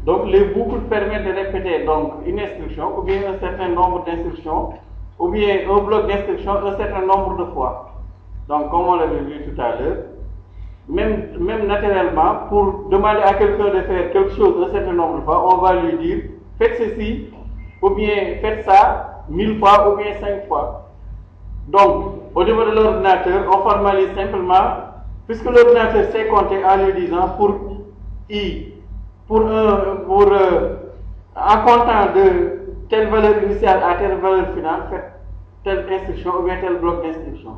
Donc les boucles permettent de répéter donc une instruction ou bien un certain nombre d'instructions ou bien un bloc d'instructions un certain nombre de fois. Donc comme on l'avait vu tout à l'heure, même naturellement, pour demander à quelqu'un de faire quelque chose un certain nombre de fois, on va lui dire faites ceci ou bien faites ça 1000 fois ou bien 5 fois. Donc au niveau de l'ordinateur, on formalise simplement, puisque l'ordinateur sait compter en lui disant pour i, en comptant de telle valeur initiale à telle valeur finale, faites telle instruction ou bien tel bloc d'instruction.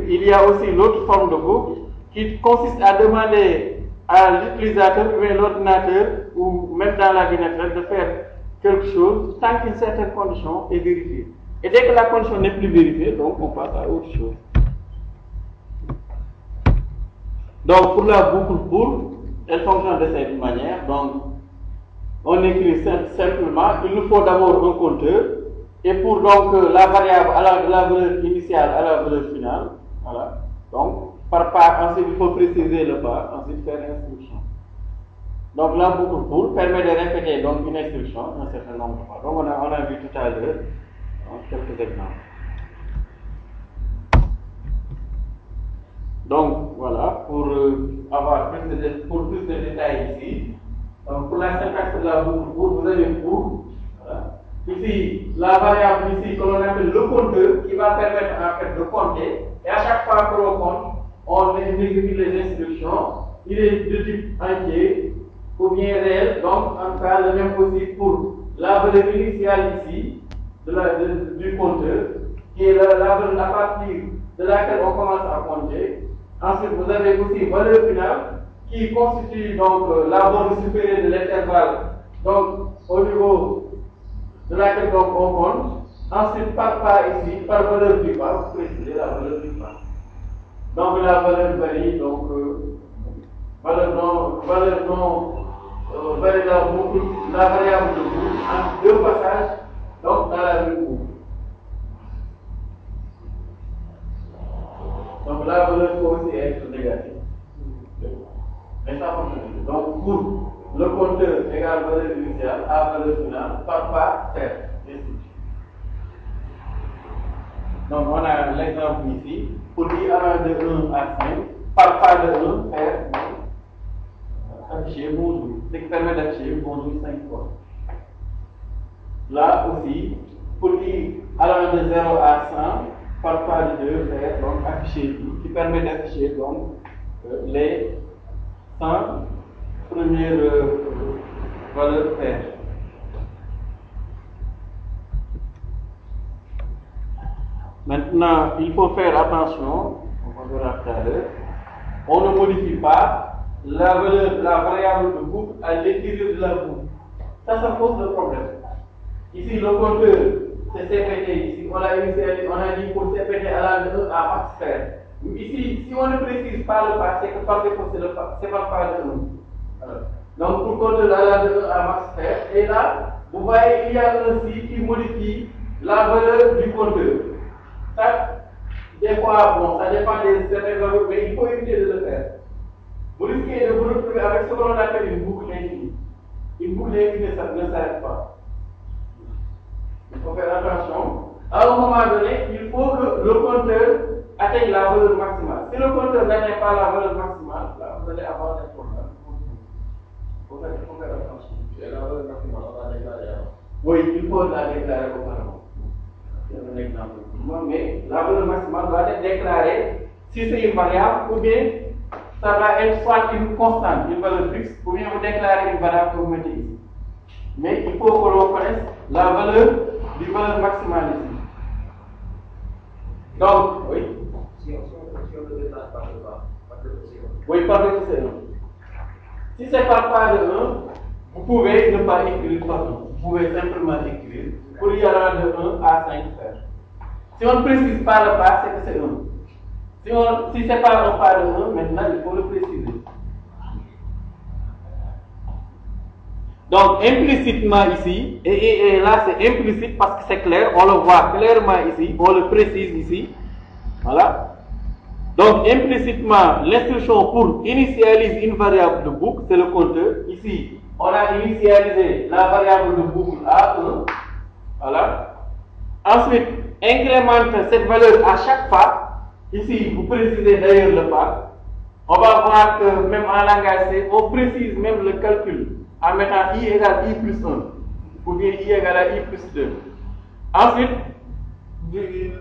Il y a aussi l'autre forme de boucle qui consiste à demander à l'utilisateur ou bien l'ordinateur ou même dans la vie naturelle de faire quelque chose tant qu'une certaine condition est vérifiée. Et dès que la condition n'est plus vérifiée, donc on passe à autre chose. Donc pour la boucle pour, elle fonctionne de cette manière. Donc on écrit simplement, il nous faut d'abord un compteur. Et pour donc la variable à la valeur initiale à la valeur finale, voilà. Donc par pas, ensuite il faut préciser le pas, ensuite faire l'instruction. Donc la boucle pour permet de répéter donc une instruction un certain nombre de fois. Donc on a vu tout à l'heure quelques exemples. Donc voilà, pour avoir plus de détails ici. Donc pour la syntaxe de la boucle pour, vous avez pour, voilà. Ici, la variable ici que l'on appelle le compteur qui va permettre en fait de compter, et à chaque fois que l'on compte, on exécute les instructions. Il est de type entier ou bien réel, donc en tout cas le même aussi pour la valeur initiale ici du compteur, qui est la valeur à partir de laquelle on commence à compter. Ensuite, vous avez aussi valeur finale qui constitue donc la borne supérieure de l'intervalle, donc au niveau de laquelle donc on compte. Ensuite, par pas ici, par valeur du pas, vous précisez la valeur du pas. Donc la valeur varie, donc la variable de boucle en deux passages, donc dans la même boucle. Donc la valeur peut aussi être négative. Mais ça fonctionne. Donc pour le compteur égale valeur initiale à valeur finale, par pas, faire. Donc on a l'exemple ici, pour dire allant de 1 à 5, par pas de 1, faire, afficher bonjour, ce qui permet d'afficher bonjour 5 fois. Là aussi, pour dire allant de 0 à 100, par pas de 2, faire, donc afficher, qui permet d'afficher donc les 100 premières valeurs paires. Maintenant, il faut faire attention, on verra tout à l'heure, on ne modifie pas la variable de boucle à l'intérieur de la boucle. Ça pose le problème. Ici, le compteur, c'est CPT, ici, on l'a initialisé, on a dit pour CPT à la 1 à max faire. Ici, si on ne précise pas le pas, c'est que par défaut, c'est par pas de 1. Donc, pour compteur à la 2 à max faire, et là, vous voyez, il y a un si qui modifie la valeur du compteur. Ça, des fois, bon, ça dépend des certaines valeurs, mais il faut éviter de le faire. Vous risquez de vous retrouver avec ce que l'on appelle une boucle infinie. Une boucle infinie, ça ne s'arrête pas. Il faut faire attention. À un moment donné, il faut que le compteur atteigne la valeur maximale. Si le compteur n'atteint pas la valeur maximale, là, vous allez avoir des problèmes. Il faut faire attention. Et la valeur maximale, on va déclarer avant. Oui, il faut la déclarer auparavant. C'est un exemple. Mais la valeur maximale doit être déclarée si c'est une variable ou bien ça va être soit une constante, une valeur fixe, ou bien vous déclarez une variable que vous mettez ici. Mais il faut que l'on connaisse la valeur du valeur maximale ici. Donc, oui. Si on le déplace par le pas, oui, par le C1. Si c'est par pas de 1, vous pouvez ne pas écrire par 1. Vous pouvez simplement écrire pour y aller de 1 à 5 faire. Si on ne précise pas le pas, c'est que c'est 1. Si ce n'est pas un pas de 1, maintenant il faut le préciser. Donc implicitement ici, et là c'est implicite parce que c'est clair, on le voit clairement ici, on le précise ici. Voilà. Donc implicitement, l'instruction pour initialiser une variable de boucle, c'est le compteur. Ici ici, on a initialisé la variable de boucle à 1. Voilà. Ensuite, incrémente cette valeur à chaque pas. Ici, vous précisez d'ailleurs le pas. On va voir que même en langage C, on précise même le calcul en mettant I égale I plus 1 ou bien I égale à I plus 2. Ensuite,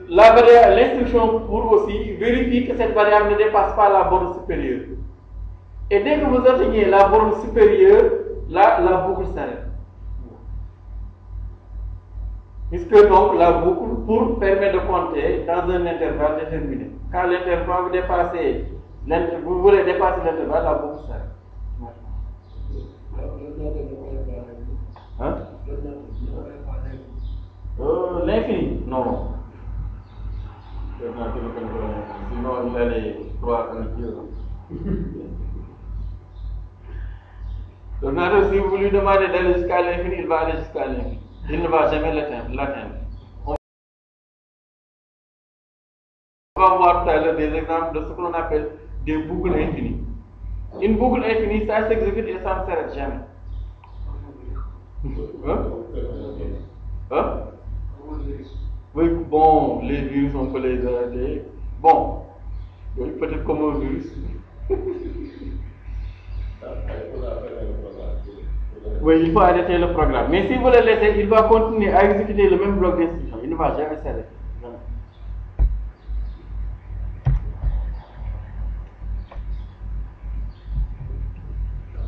l'instruction pour aussi vérifier que cette variable ne dépasse pas la borne supérieure. Et dès que vous atteignez la borne supérieure, là, la boucle s'arrête. Puisque donc la boucle pour permet de compter dans un intervalle déterminé. Quand l'intervalle vous voulez dépasser l'intervalle, la boucle s'arrête. Hein? L'infini? Non. Sinon, il allait croire en Dieu. Donc, si vous lui demandez d'aller jusqu'à l'infini, il va aller jusqu'à l'infini. Il ne va jamais l'atteindre. On va voir tout à l'heure des exemples de ce que l'on appelle des boucles infinies. Une boucle infinie, ça s'exécute et ça ne s'arrête jamais. Hein? Oui, bon, les virus, on peut les arrêter. Bon, oui, peut-être comme un virus. Oui, il faut arrêter le programme. Mais si vous le laissez, il va continuer à exécuter le même bloc d'instruction. Il ne va jamais s'arrêter.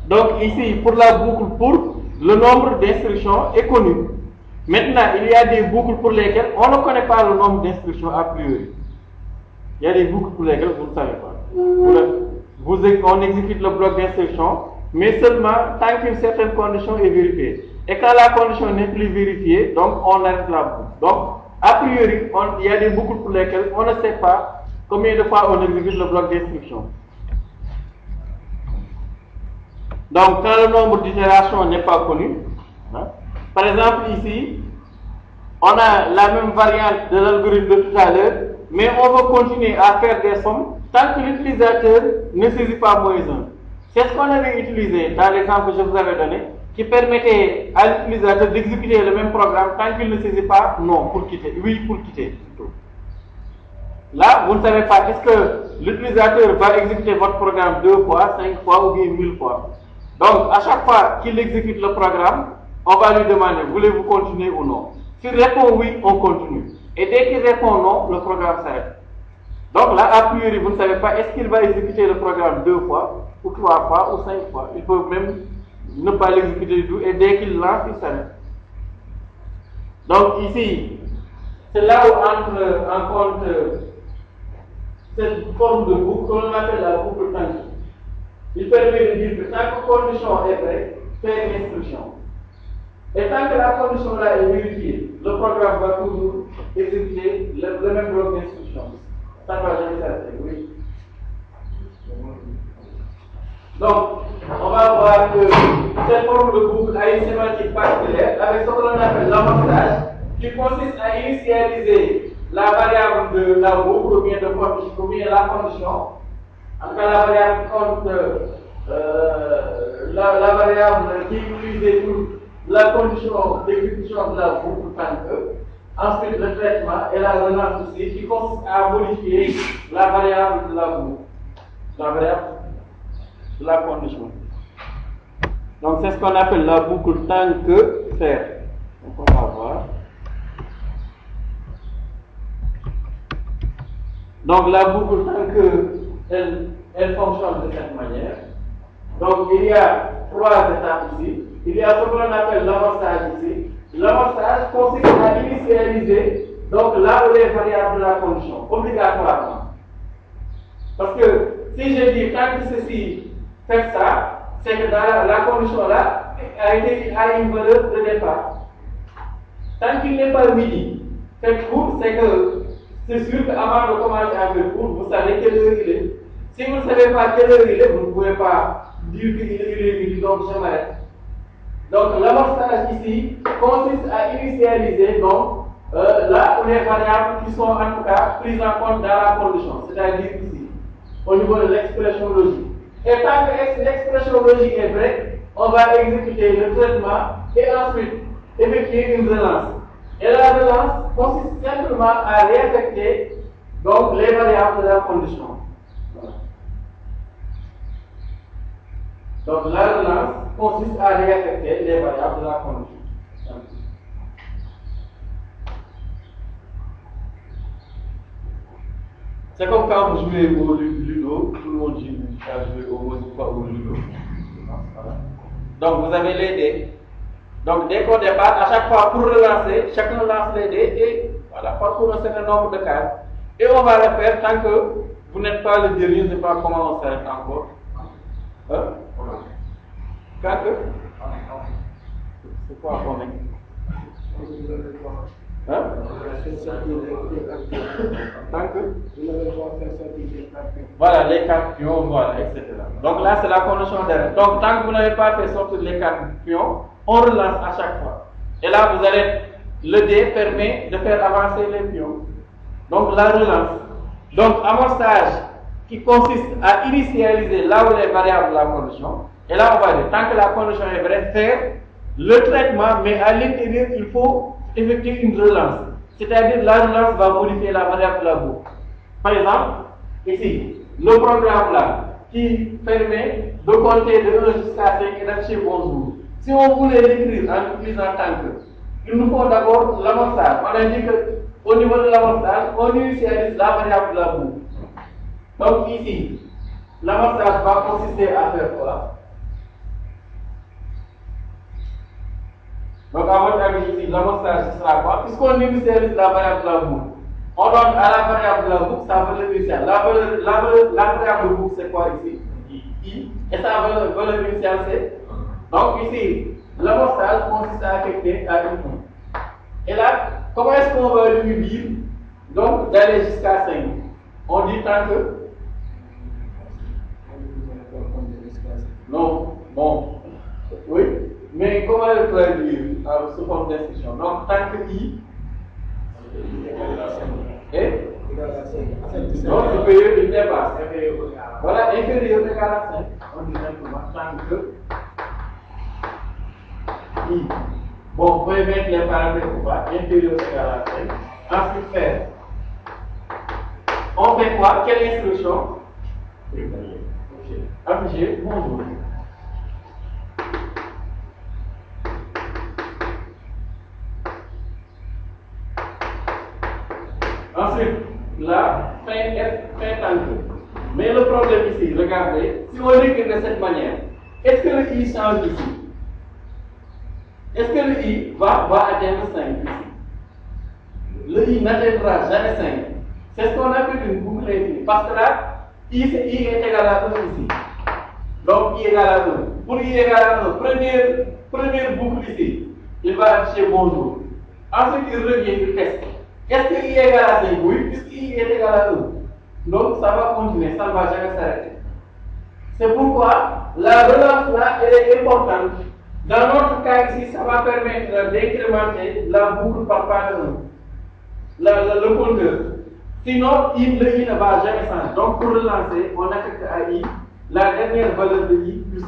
Donc ici, pour la boucle pour, le nombre d'instructions est connu. Maintenant, il y a des boucles pour lesquelles on ne connaît pas le nombre d'instructions a priori. Il y a des boucles pour lesquelles vous ne savez pas. On exécute le bloc d'instruction, mais seulement tant qu'une certaine condition est vérifiée. Et quand la condition n'est plus vérifiée, donc on arrête la boucle. Donc, a priori, il y a des boucles pour lesquelles on ne sait pas combien de fois on exécute le bloc d'instruction. Donc, quand le nombre d'itérations n'est pas connu, hein, par exemple ici, on a la même variante de l'algorithme de tout à l'heure, mais on veut continuer à faire des sommes tant que l'utilisateur ne saisit pas moins 1. C'est ce qu'on avait utilisé dans l'exemple que je vous avais donné, qui permettait à l'utilisateur d'exécuter le même programme tant qu'il ne saisit pas non pour quitter, oui pour quitter. Là, vous ne savez pas, est-ce que l'utilisateur va exécuter votre programme 2 fois, 5 fois ou bien 1000 fois. Donc, à chaque fois qu'il exécute le programme, on va lui demander, voulez-vous continuer ou non? S'il répond oui, on continue. Et dès qu'il répond non, le programme s'arrête. Donc là, a priori, vous ne savez pas, est-ce qu'il va exécuter le programme 2 fois, ou 3 fois, ou 5 fois. Il peut même ne pas l'exécuter du tout, et dès qu'il lance, il s'arrête. Donc ici, c'est là où entre en compte cette forme de boucle qu'on appelle la boucle tangible. Il permet de dire que tant que condition est vraie, fait une instruction. Et tant que la condition là est vérifiée, le programme va toujours exécuter le même bloc d'instruction. Ça ne va jamais s'arrêter, oui. Donc, on va voir que cette forme de boucle a une sémantique particulière avec ce que l'on appelle l'amorçage, qui consiste à initialiser la variable de la boucle ou bien la condition. En tout cas, la variable compte la variable qui est utilisée pour la condition d'exécution de la boucle tant que. Ensuite, le traitement et la relance aussi, qui consiste à modifier la variable de la boucle, la variable de la condition. Donc, c'est ce qu'on appelle la boucle tant que faire. Donc, on va voir. Donc, la boucle tant que elle fonctionne de cette manière. Donc, il y a 3 étapes ici. Il y a ce que l'on appelle l'amorçage ici. L'amorçage consiste à initialiser donc là où les variables de la condition, obligatoirement. Parce que si je dis tant que ceci fait ça, c'est que dans la condition là a une valeur de départ. Tant qu'il n'est pas midi, fait court, c'est que c'est sûr qu'avant de commencer à faire court, vous savez quelle heure il est. Si vous ne savez pas quelle heure il est, vous ne pouvez pas dire qu'il est midi, donc je m'arrête. Donc l'amorçage ici consiste à initialiser donc là où les variables qui sont en tout cas prises en compte dans la condition, c'est-à-dire ici, au niveau de l'expression logique. Et tant que l'expression logique est vraie, on va exécuter le traitement et ensuite effectuer une relance. Et la relance consiste simplement à réaffecter donc les variables de la condition. Voilà. Donc la relance consiste à réaffecter les variables de la condition. C'est comme quand vous jouez au judo, tout le monde dit à jouer au judo. Voilà. Donc vous avez les dés. Donc dès qu'au départ, à chaque fois pour relancer, chacun lance les dés et voilà, parcourt un certain nombre de cases. Et on va le faire tant que vous n'êtes pas le dernier, je ne sais pas comment on s'arrête encore. Hein? Quand que? C'est quoi on est? Hein? Tant que? Voilà, les 4 pions, voilà, etc. Donc là, c'est la condition d'erreur. Donc tant que vous n'avez pas fait sortir les 4 pions, on relance à chaque fois. Et là, vous allez, le dé permet de faire avancer les pions. Donc la relance. Donc amorçage qui consiste à initialiser là où les variables de la condition. Et là, on va dire, tant que la condition est vraie, faire le traitement, mais à l'intérieur, il faut effectuer une relance. C'est-à-dire la relance va modifier la variable de la boucle. Par exemple, ici, le programme là, qui permet de compter de 1 jusqu'à 5 et d'afficher bonjour. Si on voulait l'écrire en utilisant tant que, il nous faut d'abord l'amorçage. On a dit qu'au niveau de l'amorçage, on initialise la variable de la boucle. Donc ici, l'amorçage va consister à faire quoi? Donc à votre avis ici, l'amorçage sera quoi? Puisqu'on initialise la variable de la boucle, on donne à la variable de la boucle sa valeur initiale. La variable de boucle c'est quoi ici? I. Et sa valeur initiale c'est? Donc ici, l'amorçage consiste à affecter à une point. Et là, comment est-ce qu'on va lui dire donc d'aller jusqu'à 5? On dit tant que? Non, bon, oui, mais comment le traduire sous forme d'instruction? Donc tant que I et donc supérieur il dépasse. Voilà, inférieur égal à 5. On dit simplement tant que I. Bon, vous pouvez mettre les paramètres ou pas, inférieur égal à 5. Ensuite faire. On fait quoi? Quelle instruction? Afficher bonjour. Ensuite, là, fin tant que. Mais le problème ici, regardez, si on écrit de cette manière, est-ce que le I change ici? Est-ce que le I va atteindre 5 ici? Le I n'atteindra jamais 5. C'est ce qu'on appelle une boucle infinie. Parce que là, I est égal à 1 ici. Donc I égale à 1. Pour I égale à 1, première boucle ici, il va afficher bonjour. Ensuite, il revient, il teste. Est-ce que I est égal à 5? Oui, puisque I est égal à 1. Donc ça va continuer, ça ne va jamais s'arrêter. C'est pourquoi la relance là, elle est importante. Dans notre cas ici, ça va permettre d'incrémenter la boucle par part de 1. Le compteur. Sinon, le I ne va jamais changer. Donc pour relancer, on affecte à I la dernière valeur de I plus 1.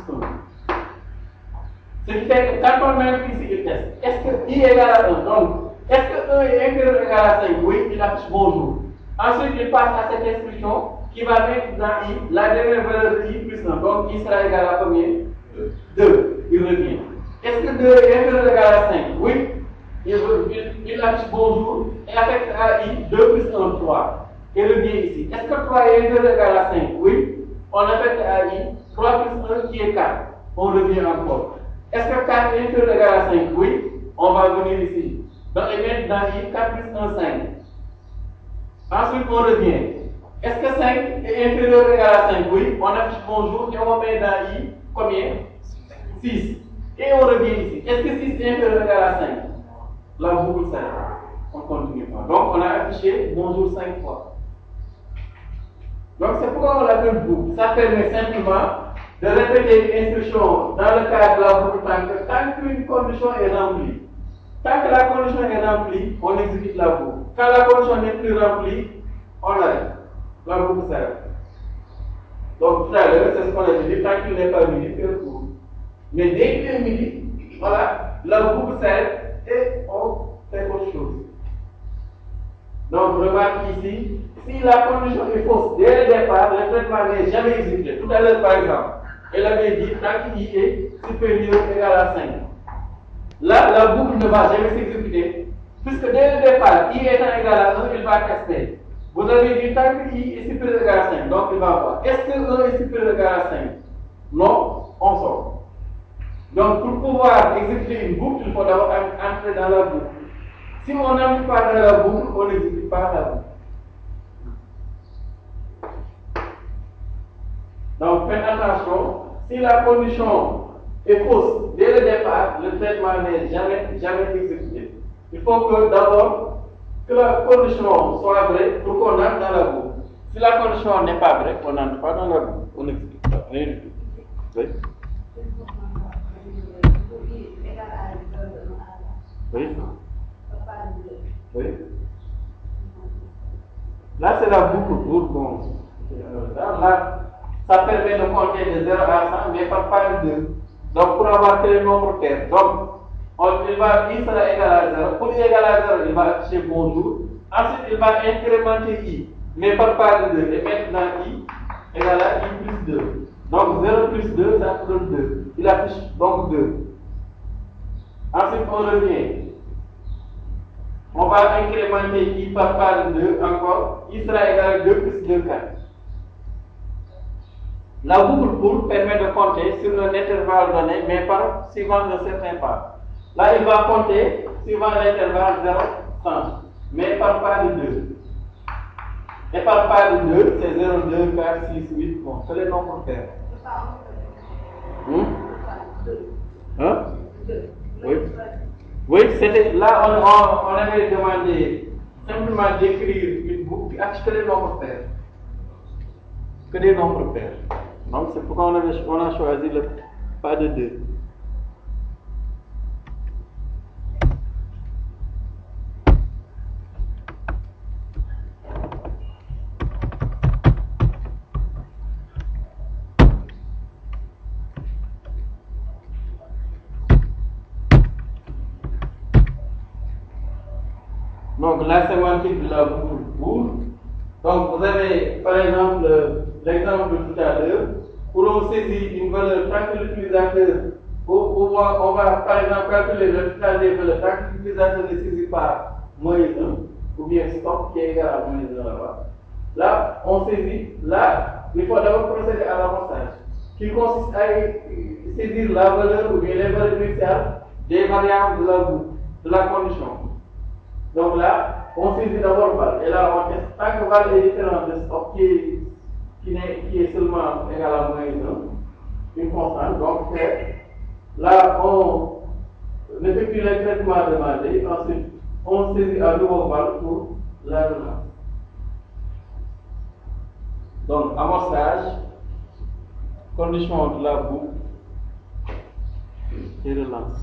Ce qui fait que quand on met ici, il teste. Est-ce que I est égal à 1? Donc, est-ce que 1 est inférieur ou égal à 5? Oui, il affiche bonjour. Ensuite, il passe à cette instruction qui va mettre dans I la dernière valeur de I plus 1. Donc, I sera égal à combien? 2. Il revient. Est-ce que 2 est inférieur ou égal à 5? Oui. Il affiche bonjour et affecte à I 2 plus 1, 3. Et revient ici. Est-ce que 3 est inférieur ou égal à 5? Oui. On affecte à I 3 plus 1 qui est 4. On revient encore. Est-ce que 4 est inférieur ou égal à 5? Oui. On va venir ici. Donc, et mettre dans I 4 plus 1, 5. Ensuite, on revient. Est-ce que 5 est inférieur ou égal à 5? Oui. On affiche bonjour et on met dans I combien? 6. Et on revient ici. Est-ce que 6 est inférieur ou égal à 5? La boucle s'arrête. On continue pas. Donc, on a affiché bonjour 5 fois. Donc, c'est pourquoi on l'appelle boucle. Ça permet simplement de répéter une instruction dans le cadre de la boucle tant qu'une condition est remplie. Tant que la condition est remplie, on exécute la boucle. Quand la condition n'est plus remplie, on arrête. La boucle s'arrête. Donc tout à l'heure, c'est ce qu'on a dit, tant qu'il n'est pas venu, faire court. Mais dès qu'il est midi, voilà, la boucle s'arrête et on fait autre chose. Donc, remarque ici, si la condition est fausse dès le départ, le traitement n'est jamais exécuté. Tout à l'heure, par exemple, elle avait dit tant qu'il I est supérieur ou égal à 5. Là, la boucle ne va jamais s'exécuter, puisque dès le départ, I étant égal à 1, il va tester. Vous avez dit tant que I est supérieur ou égal à 5, donc il va voir. Est-ce que 1 est supérieur ou égal à 5? Non, on sort. Donc, pour pouvoir exécuter une boucle, il faut d'abord entrer dans la boucle. Si on n'entre pas dans la boucle, on n'exécute pas la boucle. Donc, faites attention, si la condition est fausse dès le départ, le traitement n'est jamais exécuté. Il faut que d'abord que la condition soit vraie pour qu'on entre dans la boucle. Si la condition n'est pas vraie, on n'entre pas dans la boucle. On n'exécute pas. Rien du tout. Oui. Oui. Oui. Là, c'est la boucle pour bon. Là, ça permet de compter de 0 à 100, mais par part de 2. Donc, pour avoir que le nombre pair. Donc, il sera égal à 0. Pour I égal à 0, il va afficher bonjour. Ensuite, il va incrémenter I, mais par part de 2. Et maintenant, I égal à I plus 2. Donc, 0 plus 2, ça donne 2. Il affiche donc 2. Ensuite, on revient. On va incrémenter I par part de 2 encore. I sera égal à 2 plus 2, 4. La boucle pour permet de compter sur un intervalle donné, mais par suivant un certain pas. Là, il va compter suivant l'intervalle 0, 100, mais par part de 2. Et par part de 2, c'est 0, 2, 4, 6, 8, bon, c'est les nombres pairs. Hein? Oui. Oui, c'était là, on avait demandé simplement d'écrire une boucle qui affiche que les nombres pairs. Que des nombres pairs. Donc, c'est pourquoi on a choisi le pas de 2. Donc, la sémantique de la boucle pour. Donc, vous avez par exemple l'exemple de tout à l'heure où l'on saisit une valeur tant que l'utilisateur, on va par exemple calculer le total des valeurs tant que l'utilisateur ne saisit pas moins 1 ou bien stop qui est égal à moins 1 là-bas. Là, on saisit, là, il faut d'abord procéder à l'amorçage qui consiste à saisir la valeur ou bien les valeurs initiales des variables de la boucle, de la condition. Donc là, on saisit d'abord val, et là on teste tant que val est différent de stop qui est seulement égal à moins 1, une constante. Donc là, on effectue le traitement demandé, ensuite on saisit à nouveau val pour la relance. Donc, amorçage, condition de la boucle et relance.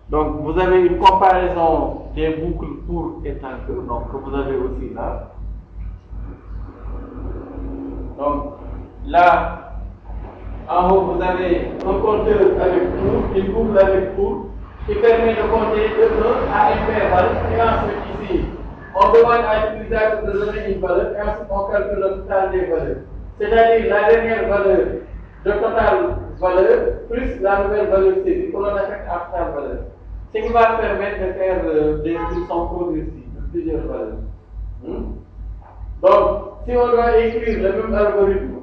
Donc, vous avez une comparaison des boucles pour et tant que, donc que vous avez aussi là. Donc, là, en haut, vous avez un compteur avec pour, une boucle avec pour, qui permet de compter de 1 à intervalle. Et ensuite, ici, on demande à l'utilisateur de donner une valeur, et ensuite, on calcule le total des valeurs. C'est-à-dire la dernière valeur, de totale valeur, plus la nouvelle valeur saisie, que l'on affecte à totale valeur. Ce qui va permettre de faire des solutions progressives de plusieurs valeurs. Donc, si on doit écrire le même algorithme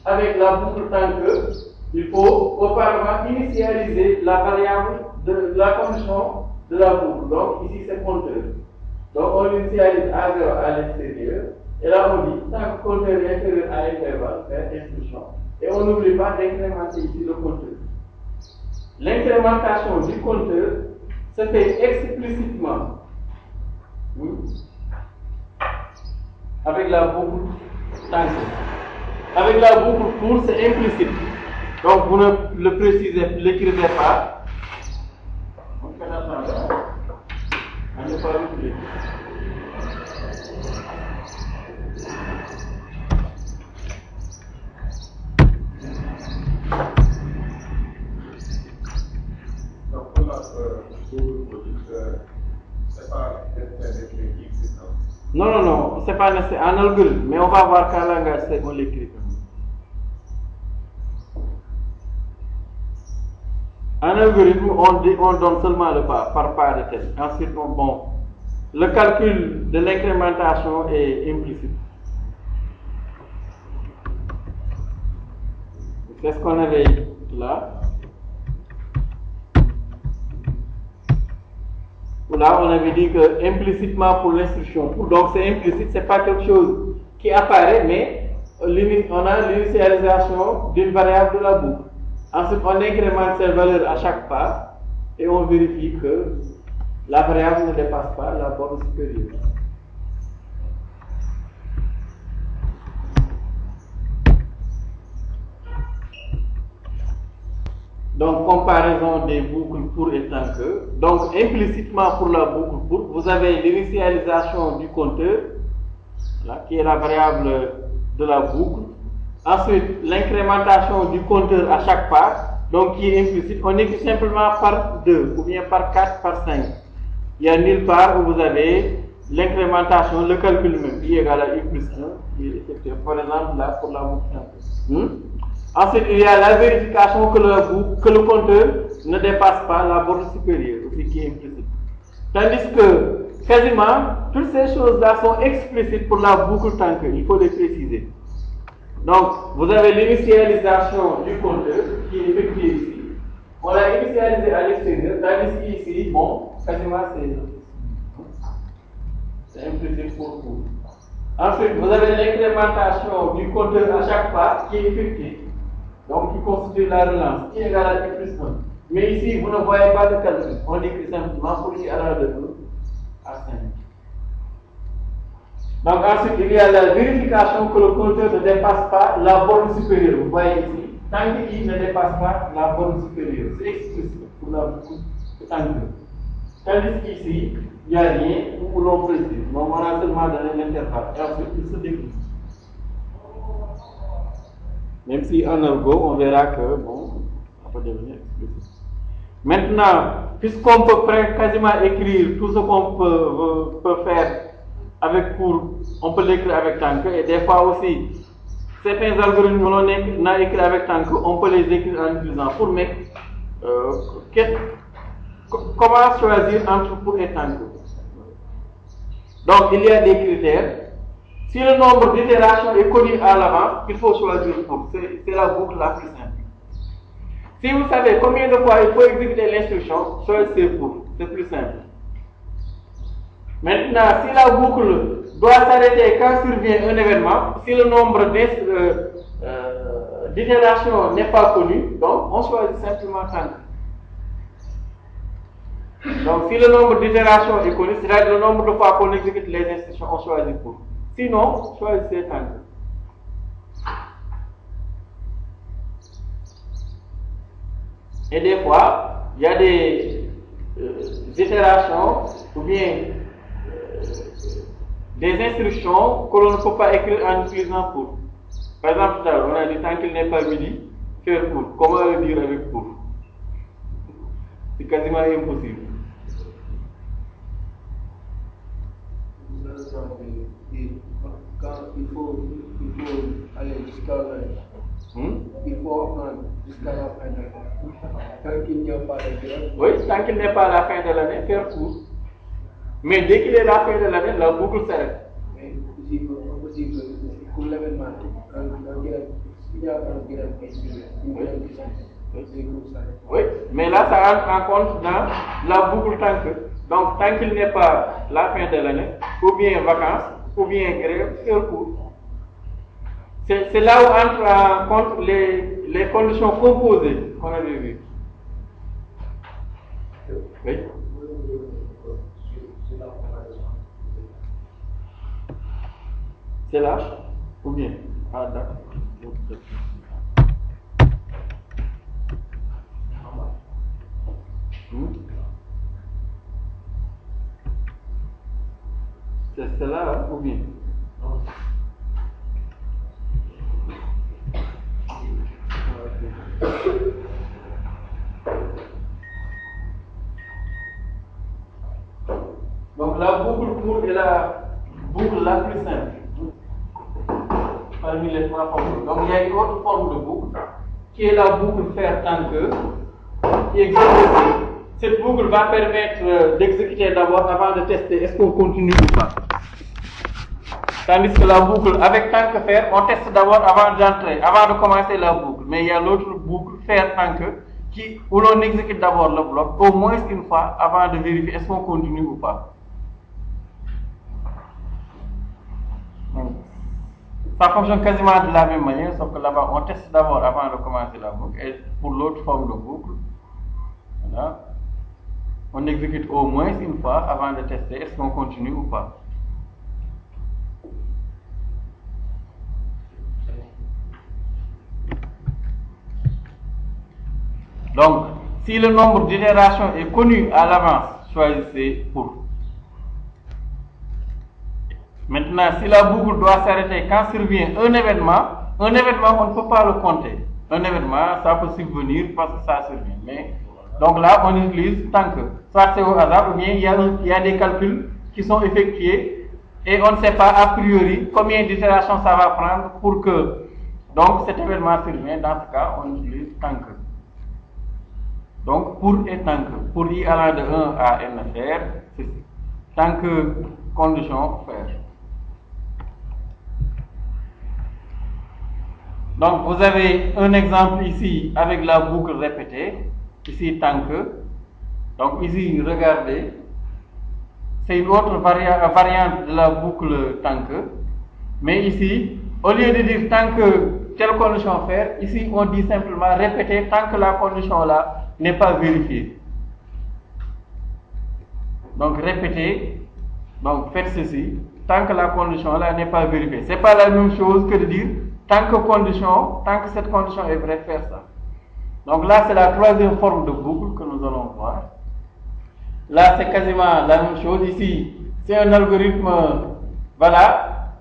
avec la boucle tant que, il faut auparavant initialiser la variable de la condition de la boucle. Donc, ici c'est compteur. Donc, on l'initialise à 0 à l'extérieur. Et là, on dit, tant que le compteur est inférieur à l'intervalle, faire instruction. Et on n'oublie pas d'incrémenter ici le compteur. L'incrémentation du compteur se fait explicitement avec la boucle tant que. Avec la boucle pour, c'est implicite. Donc vous ne le précisez, l'écrivez pas. On fait attention. On ne pas reculer. Non, non, non, c'est pas nécessaire. En algorithme, mais on va voir qu'en langage, c'est on l'écrit. En algorithme, on donne seulement le pas, par pas de tel. Ensuite, le calcul de l'incrémentation est implicite. C'est ce qu'on avait là. Là, on avait dit que implicitement pour l'instruction, donc c'est implicite, c'est pas quelque chose qui apparaît, mais on a l'initialisation d'une variable de la boucle. Ensuite, on incrémente cette valeur à chaque pas et on vérifie que la variable ne dépasse pas la borne supérieure. Donc, comparaison des boucles pour et tant que. Donc, implicitement pour la boucle pour, vous avez l'initialisation du compteur, là, qui est la variable de la boucle. Ensuite, l'incrémentation du compteur à chaque pas, donc qui est implicite. On écrit simplement par 2 ou bien par 4, par 5. Il n'y a nulle part où vous avez l'incrémentation, le calcul même, I égale à I plus 1, qui est effectué, par exemple, là, pour la boucle. Ensuite, il y a la vérification que le compteur ne dépasse pas la borne supérieure, aussi qui est implicite. Tandis que, quasiment, toutes ces choses-là sont explicites pour la boucle tant que, il faut les préciser. Donc, vous avez l'initialisation du compteur qui est effectuée ici. On l'a initialisé à l'extérieur, tandis qu'ici, quasiment c'est implicite pour tout. Ensuite, vous avez l'incrémentation du compteur à chaque pas qui est effectuée. Donc, qui constitue la relance, qui est égale à I plus 1. Mais ici, vous ne voyez pas de calcul. On écrit simplement pour I à la de 2 à 5. Donc, ensuite, il y a la vérification que le compteur ne dépasse pas la borne supérieure. Vous voyez ici, tant qu'il ne dépasse pas la borne supérieure. C'est explicite pour la boucle tant que. Tandis qu'ici, il n'y a rien où l'on précise. Donc, on a seulement donné l'intervalle. Et ensuite, il se décline. Même si en algo, on verra que, ça peut devenir explicite. Maintenant, puisqu'on peut quasiment écrire tout ce qu'on peut faire avec pour, on peut l'écrire avec tank, et des fois aussi, certains algorithmes que l'on a écrit avec tank, on peut les écrire en utilisant pour, mais comment choisir entre pour et tank? Donc, il y a des critères. Si le nombre d'itérations est connu à l'avance, il faut choisir pour. C'est la boucle la plus simple. Si vous savez combien de fois il faut exécuter l'instruction, choisissez pour. C'est plus simple. Maintenant, si la boucle doit s'arrêter quand survient un événement, si le nombre d'itérations n'est pas connu, donc on choisit simplement tank. Donc, si le nombre d'itérations est connu, c'est-à-dire le nombre de fois qu'on exécute les instructions, on choisit pour. Sinon, choisissez tank. Et des fois, il y a des itérations ou bien des instructions que l'on ne peut pas écrire en utilisant pour. Par exemple, tout à l'heure, on a dit tant qu'il n'est pas midi, faire pour. Comment le dire avec pour? C'est quasiment impossible. Quand il faut aller jusqu'à il faut apprendre jusqu'à la fin de l'année. Tant qu'il n'y a pas de grève. Oui, tant qu'il n'est pas à la fin de l'année, faire court. Mais dès qu'il est à la fin de l'année, la boucle s'arrête. Mais aussi, pour l'événement, il y a un grève oui, mais là, ça entre en compte dans la boucle tant que. Donc, tant qu'il n'est pas la fin de l'année, ou bien vacances, ou bien grève, faire court. C'est là où entrent en compte les conditions composées qu'on avait vues. Oui. C'est là ou bien? Ah, d'accord. C'est là ou bien? Donc la boucle pour est la boucle la plus simple parmi les trois formes. Donc il y a une autre forme de boucle qui est la boucle faire tant que, qui existe aussi. Cette boucle va permettre d'exécuter d'abord avant de tester est-ce qu'on continue ou pas. Tandis que la boucle avec tant que faire, on teste d'abord avant d'entrer, avant de commencer la boucle. Mais il y a l'autre boucle faire tant que, où l'on exécute d'abord le bloc au moins une fois avant de vérifier est-ce qu'on continue ou pas. Donc, ça fonctionne quasiment de la même manière, sauf que là-bas on teste d'abord avant de commencer la boucle. Et pour l'autre forme de boucle, voilà, on exécute au moins une fois avant de tester est-ce qu'on continue ou pas. Donc, si le nombre d'itérations est connu à l'avance, choisissez pour. Maintenant, si la boucle doit s'arrêter quand survient un événement, on ne peut pas le compter. Un événement, ça peut subvenir parce que ça survient. Mais, donc là, on utilise tant que. Soit c'est au hasard, ou bien il y a des calculs qui sont effectués et on ne sait pas a priori combien d'itérations ça va prendre pour que donc cet événement survient. Dans ce cas, on utilise tant que. Donc, pour et tant que. Pour i allant de 1 à n faire, c'est tant que condition faire. Donc, vous avez un exemple ici avec la boucle répétée. Ici, tant que. Donc, ici, regardez. C'est une autre variante de la boucle tant que. Mais ici, au lieu de dire tant que telle condition faire, ici, on dit simplement répéter tant que la condition là n'est pas vérifiée. Donc, répétez. Donc, faites ceci tant que la condition là n'est pas vérifiée. Ce n'est pas la même chose que de dire tant que cette condition est vraie, faire ça. Donc là, c'est la troisième forme de boucle que nous allons voir. Là, c'est quasiment la même chose. Ici, c'est un algorithme, voilà,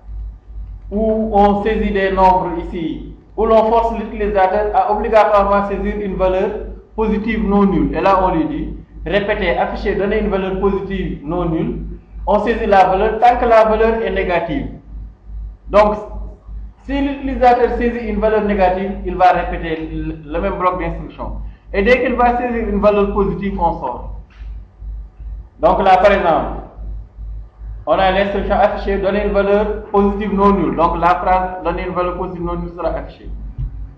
où on saisit des nombres ici, où l'on force l'utilisateur à obligatoirement saisir une valeur positive non nulle. Et là, on lui dit, répétez, afficher, donner une valeur positive non nulle. On saisit la valeur tant que la valeur est négative. Donc, si l'utilisateur saisit une valeur négative, il va répéter le même bloc d'instruction. Et dès qu'il va saisir une valeur positive, on sort. Donc là, par exemple, on a l'instruction affichée, donner une valeur positive non nulle. Donc la phrase donner une valeur positive non nulle sera affichée.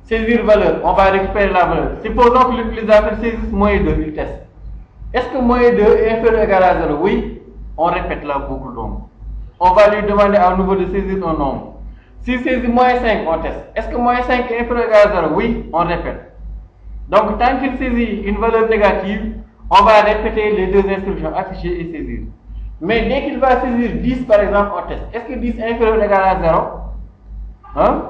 Saisir valeur, on va récupérer la valeur. Supposons que l'utilisateur saisisse moins 2, il teste. Est-ce que moins 2 est inférieur ou égal à 0? Oui, on répète la boucle donc. On va lui demander à nouveau de saisir un nombre. S'il saisit moins 5, on teste. Est-ce que moins 5 est inférieur ou égal à 0? Oui, on répète. Donc tant qu'il saisit une valeur négative, on va répéter les deux instructions, afficher et saisir. Mais dès qu'il va saisir 10 par exemple, on teste. Est-ce que 10 est inférieur ou égal à 0? Hein?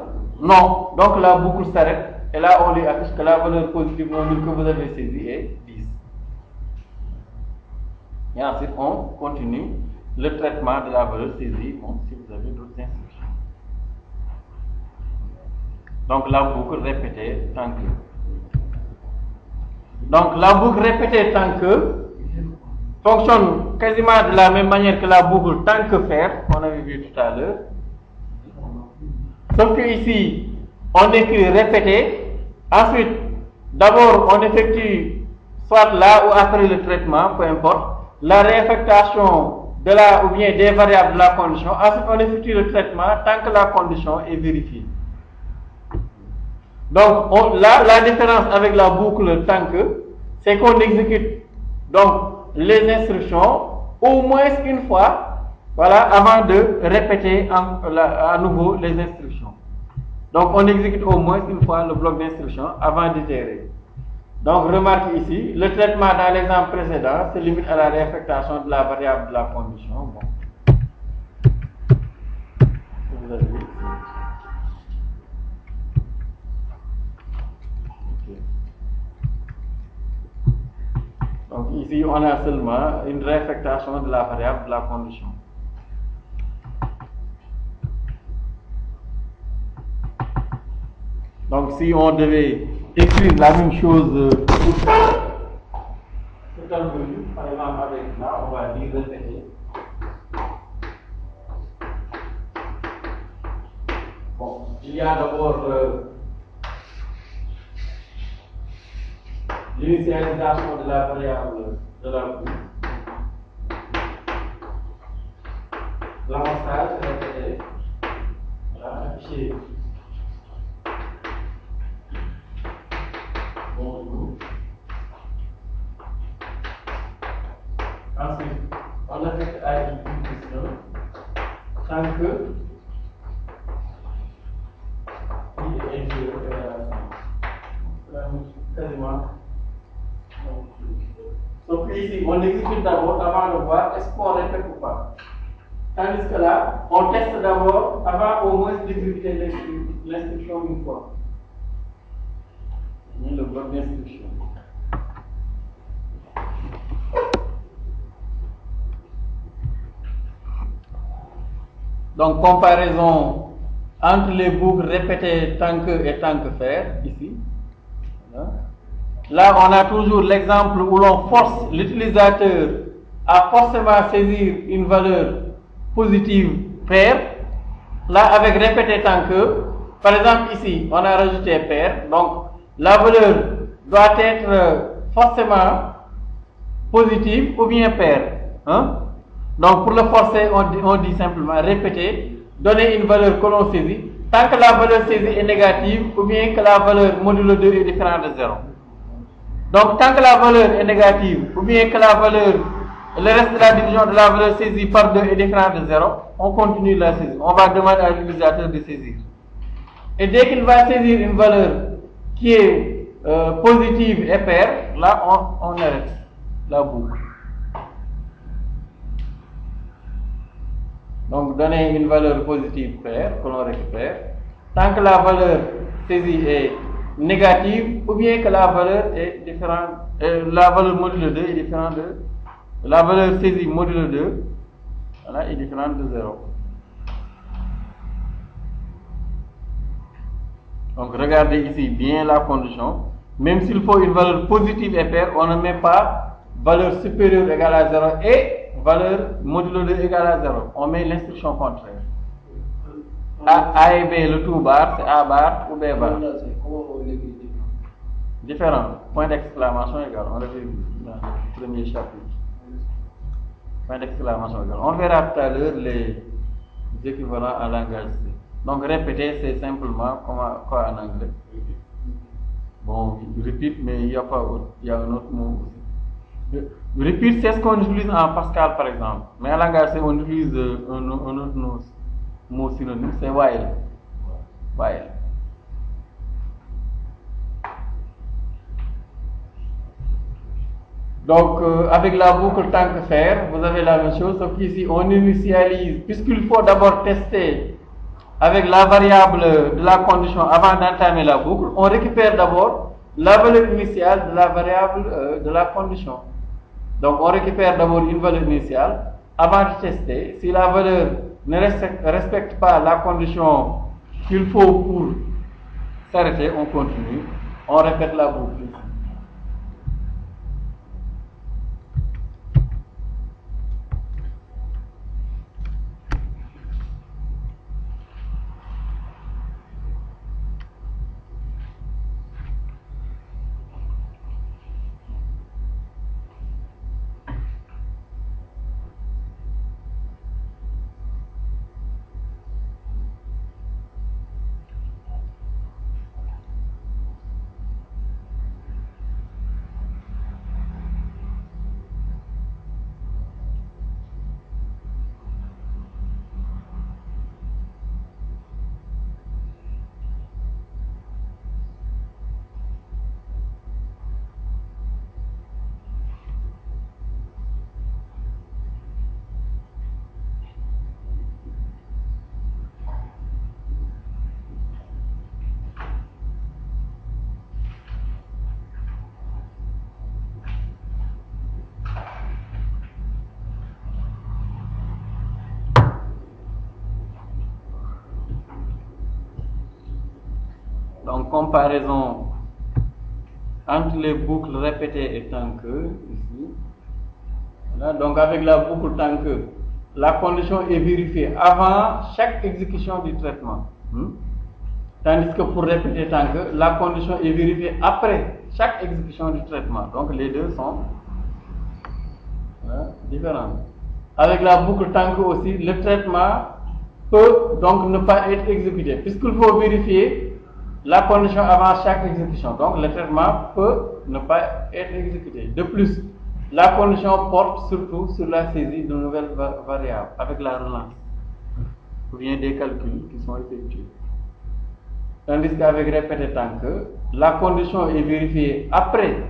Non. Donc la boucle s'arrête. Et là, on lui affiche que la valeur positive non nulle que vous avez saisie est 10. Et ensuite, on continue le traitement de la valeur saisie, bon, si vous avez d'autres instructions. Donc la boucle répétée tant que. Donc la boucle répétée tant que fonctionne quasiment de la même manière que la boucle tant que faire, qu'on avait vu tout à l'heure. Sauf que ici, on écrit répéter. Ensuite, d'abord, on effectue soit là ou après le traitement, peu importe, la réaffectation de la ou bien des variables de la condition. Ensuite, on effectue le traitement tant que la condition est vérifiée. Donc, là, la différence avec la boucle tant que, c'est qu'on exécute donc les instructions au moins une fois, voilà, avant de répéter à nouveau les instructions. Donc, on exécute au moins une fois le bloc d'instructions avant d'itérer. Donc, remarquez ici, le traitement dans l'exemple précédent se limite à la réaffectation de la variable de la condition. Bon. Vous avez vu. Donc ici, on a seulement une réaffectation de la variable de la condition. Donc si on devait écrire la même chose pour cet algorithme, par exemple avec là, on va dire répéter. il y a d'abord l'initialisation de la variable de la boucle. L'amorçage répété, voilà, affiché. Bonjour. Ensuite, on affecte à une question tant que I est inférieur à quasiment. Donc ici, on exécute d'abord avant de voir est-ce qu'on répète ou pas. Tandis que là, on teste d'abord avant au moins d'exécuter l'instruction une fois. Le bloc d'instruction. Donc, comparaison entre les boucles répétées tant que et tant que faire, ici. Voilà. Là, on a toujours l'exemple où l'on force l'utilisateur à forcément saisir une valeur positive paire. Là, avec répété tant que, par exemple ici, on a rajouté paire. Donc, la valeur doit être forcément positive ou bien paire. Hein? Donc, pour le forcer, on dit simplement répéter, donner une valeur que l'on saisit, tant que la valeur saisie est négative ou bien que la valeur modulo 2 est différente de 0. Donc, tant que la valeur est négative ou bien que la valeur, le reste de la division de la valeur saisie par 2 est différent de 0, on continue la saisie. On va demander à l'utilisateur de saisir. Et dès qu'il va saisir une valeur qui est positive et paire, là, on arrête la boucle. Donc, donner une valeur positive paire que l'on récupère, tant que la valeur saisie est négative ou bien que la valeur est différente, la valeur modulo 2 est différente de, la valeur saisie modulo 2 voilà, est différente de 0. Donc, regardez ici bien la condition. Même s'il faut une valeur positive et paire, on ne met pas valeur supérieure égale à 0 et valeur modulo 2 égale à 0. On met l'instruction contraire. A et B, le tout bar, c'est A bar ou B bar. Différent. Point d'exclamation égal. On l'avait vu dans le premier chapitre. Point d'exclamation égal. On verra tout à l'heure les équivalents en langage C. Donc répéter, c'est simplement quoi en anglais. Bon, repeat, mais il y a pas autre, il y a un autre mot aussi. Repeat, c'est ce qu'on utilise en Pascal par exemple. Mais en langage C, on utilise un autre mot synonyme, c'est while. While. Donc, avec la boucle tant que faire, vous avez la même chose, sauf qu'ici, on initialise, puisqu'il faut d'abord tester avec la variable de la condition avant d'entamer la boucle, on récupère d'abord la valeur initiale de la variable de la condition. Donc, on récupère d'abord une valeur initiale avant de tester. Si la valeur ne respecte pas la condition qu'il faut pour s'arrêter, on continue, on répète la boucle. Donc, comparaison entre les boucles répétées et tant que, ici. Voilà. Donc, avec la boucle tant que, la condition est vérifiée avant chaque exécution du traitement. Tandis que pour répéter tant que, la condition est vérifiée après chaque exécution du traitement. Donc les deux sont différents. Avec la boucle tant que aussi, le traitement peut donc ne pas être exécuté, puisqu'il faut vérifier la condition avant chaque exécution. Donc le traitement peut ne pas être exécuté. De plus, la condition porte surtout sur la saisie de nouvelles variables avec la relance, ou bien des calculs qui sont effectués. Tandis qu'avec répété tant que, la condition est vérifiée après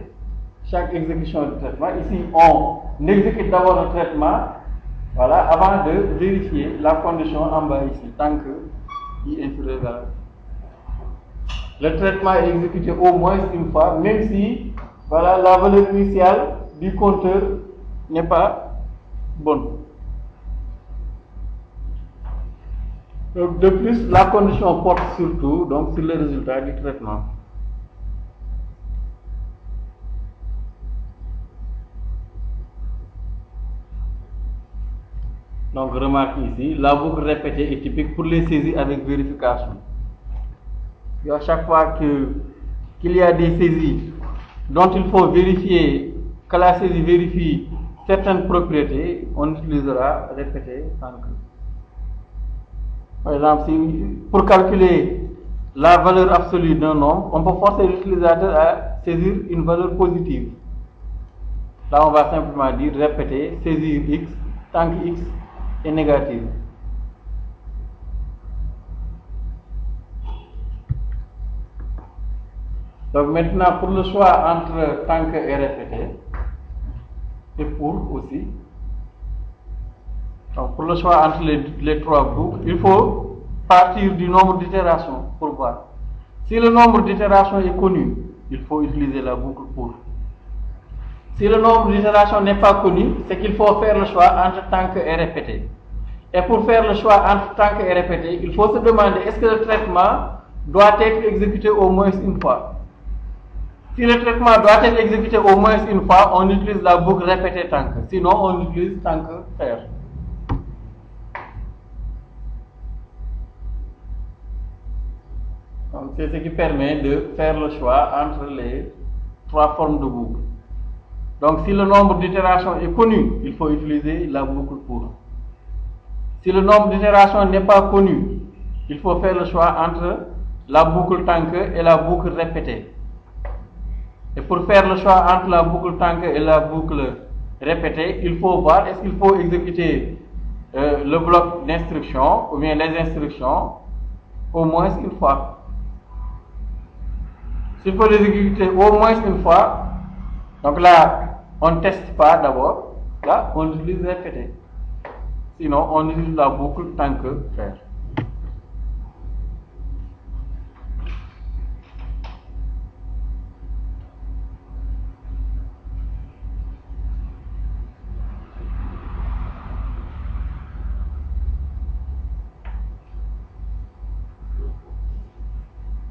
chaque exécution du traitement. Ici, on exécute d'abord le traitement, voilà, avant de vérifier la condition en bas ici, tant que i inférieur à. Le traitement est exécuté au moins une fois, même si voilà, la valeur initiale du compteur n'est pas bonne. Donc, de plus, la condition porte surtout donc, sur le résultat du traitement. Donc, remarque ici, la boucle répétée est typique pour les saisies avec vérification. Et à chaque fois qu'il y a des saisies dont il faut vérifier que la saisie vérifie certaines propriétés, on utilisera répété tant que. Par exemple, pour calculer la valeur absolue d'un nombre, on peut forcer l'utilisateur à saisir une valeur positive. Là, on va simplement dire répéter, saisir x, tant que x est négatif. Donc maintenant, pour le choix entre tant que et répété, et pour aussi, donc pour le choix entre les trois boucles, il faut partir du nombre d'itérations pour voir. Si le nombre d'itérations est connu, il faut utiliser la boucle pour. Si le nombre d'itérations n'est pas connu, c'est qu'il faut faire le choix entre tant que et répété. Et pour faire le choix entre tant que et répété, il faut se demander est-ce que le traitement doit être exécuté au moins une fois. Si le traitement doit être exécuté au moins une fois, on utilise la boucle répétée tant que. Sinon, on utilise tant que faire. Donc, c'est ce qui permet de faire le choix entre les trois formes de boucle. Donc, si le nombre d'itérations est connu, il faut utiliser la boucle pour. Si le nombre d'itérations n'est pas connu, il faut faire le choix entre la boucle tant que et la boucle répétée. Et pour faire le choix entre la boucle tant que et la boucle répétée, il faut voir est-ce qu'il faut exécuter le bloc d'instruction ou bien les instructions au moins une fois. S'il faut les exécuter au moins une fois, donc là, on ne teste pas d'abord, là, on utilise répéter. Sinon, on utilise la boucle tant que faire.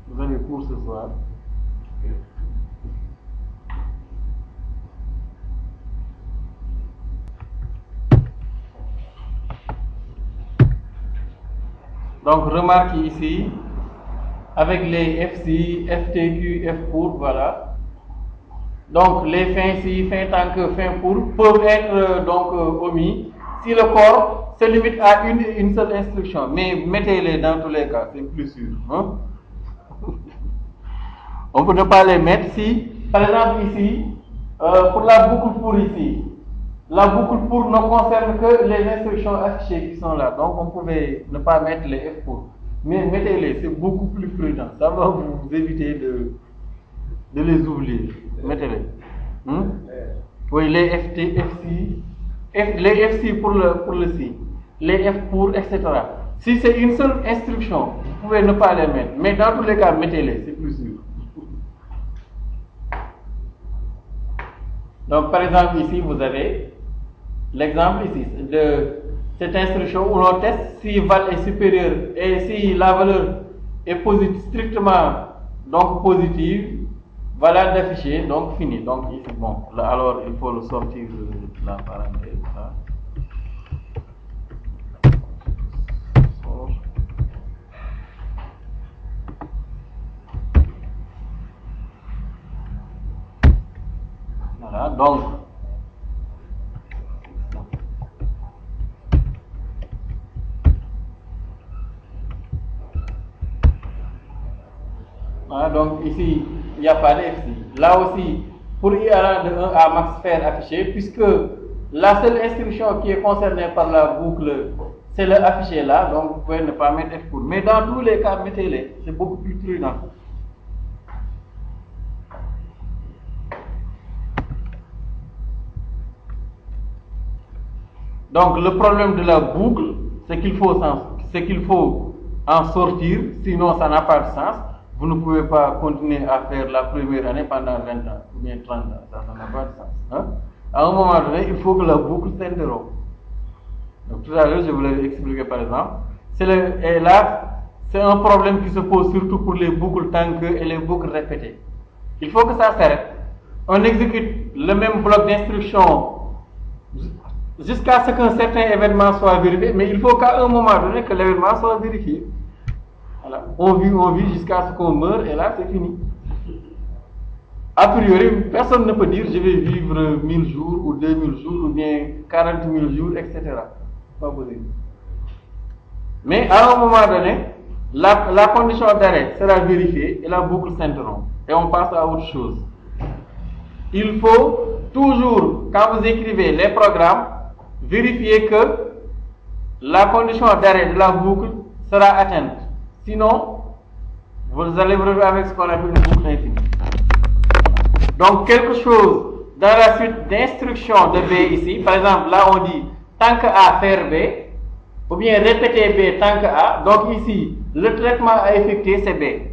Vous avez cours ce soir. Donc, remarquez ici, avec les FC, FTQ, F pour, voilà. Donc, les fins si, fin tant que, fin pour, peuvent être donc omis si le corps se limite à une seule instruction. Mais mettez-les dans tous les cas, c'est plus sûr. Hein? On peut ne pas les mettre si, par exemple ici, pour la boucle pour ici, la boucle pour ne concerne que les instructions affichées qui sont là. Donc on pouvait ne pas mettre les F pour. Mais mettez-les, c'est beaucoup plus prudent. Ça va vous éviter de les oublier. Mettez-les. Oui, les FT, FC, les FC pour le si, les F pour, etc. Si c'est une seule instruction, vous pouvez ne pas les mettre. Mais dans tous les cas, mettez-les, c'est plus sûr. Donc, par exemple, ici, vous avez l'exemple ici de cette instruction où l'on teste si val est supérieur et si la valeur est positive, strictement donc positive, valeur d'afficher, donc fini. Donc, ici, bon, là, alors il faut le sortir de la parenthèse. Là. Voilà, donc voilà, donc ici il n'y a pas de FC. Là aussi, pour y aller de 1 à max faire affiché, puisque la seule instruction qui est concernée par la boucle, c'est le affiché là, donc vous pouvez ne pas mettre F pour. Mais dans tous les cas, mettez-les, c'est beaucoup plus prudent. Donc le problème de la boucle, c'est qu'il faut en sortir, sinon ça n'a pas de sens. Vous ne pouvez pas continuer à faire la première année pendant 20 ans ou bien 30 ans, ça n'a pas de sens. Hein? À un moment donné, il faut que la boucle s'interrompe. Donc tout à l'heure, je vous l'ai expliqué par exemple. Et là, c'est un problème qui se pose surtout pour les boucles tank et les boucles répétées. Il faut que ça s'arrête. On exécute le même bloc d'instruction jusqu'à ce qu'un certain événement soit vérifié, mais il faut qu'à un moment donné que l'événement soit vérifié. Voilà. On vit jusqu'à ce qu'on meure et là c'est fini. A priori, personne ne peut dire je vais vivre 1000 jours ou 2000 jours ou bien 40 000 jours, etc. Pas possible. Mais à un moment donné, la condition d'arrêt sera vérifiée et la boucle s'interrompt. Et on passe à autre chose. Il faut toujours, quand vous écrivez les programmes, vérifier que la condition d'arrêt de la boucle sera atteinte. Sinon, vous allez vous retrouver avec ce qu'on appelle une boucle infinie. Donc, quelque chose dans la suite d'instructions de B ici, par exemple, là on dit tant que A faire B, ou bien répéter B tant que A. Donc ici, le traitement à effectuer c'est B.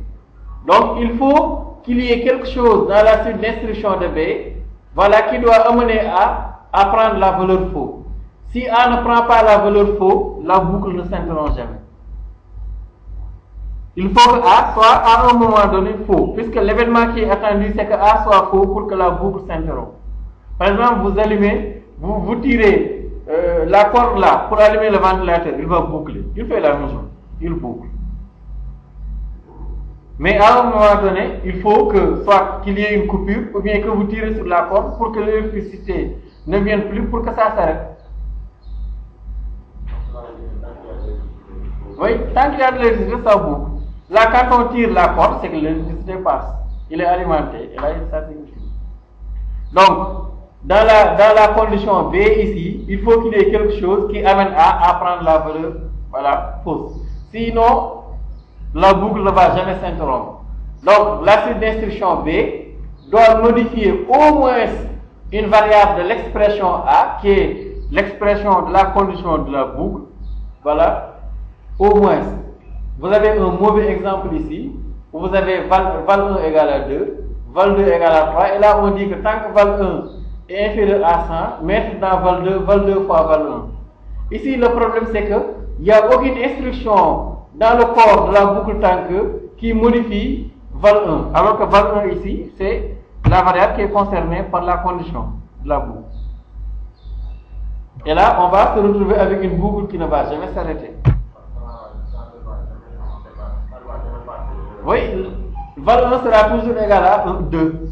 Donc, il faut qu'il y ait quelque chose dans la suite d'instructions de B, voilà, qui doit amener A à prendre la valeur faux. Si A ne prend pas la valeur faux, la boucle ne s'interrompt jamais. Il faut que A soit à un moment donné faux, puisque l'événement qui est attendu, c'est que A soit faux pour que la boucle s'interrompe. Par exemple, vous allumez, vous tirez la corde là pour allumer le ventilateur, il va boucler. Il fait la même chose, il boucle. Mais à un moment donné, il faut que soit qu'il y ait une coupure, ou bien que vous tirez sur la corde pour que l'électricité ne vienne plus, pour que ça s'arrête. Oui, tant qu'il y a de l'électricité, ça boucle. Là, quand on tire la corde, c'est que l'électricité passe. Il est alimenté. Et là, ça signifie. Donc, dans la condition B ici, il faut qu'il y ait quelque chose qui amène A à prendre la valeur, voilà, fausse. Sinon, la boucle ne va jamais s'interrompre. Donc, la suite d'instruction B doit modifier au moins une variable de l'expression A, qui est l'expression de la condition de la boucle. Voilà, au moins. Vous avez un mauvais exemple ici, où vous avez val 1 égale à 2, val 2 égale à 3, et là on dit que tant que val 1 est inférieur à 100, mettre dans val 2 fois val 1. Ici le problème c'est que il n'y a aucune instruction dans le corps de la boucle tank qui modifie val 1, alors que val 1 ici c'est la variable qui est concernée par la condition de la boucle. Et là on va se retrouver avec une boucle qui ne va jamais s'arrêter. Oui, val 1 sera toujours égal à 2.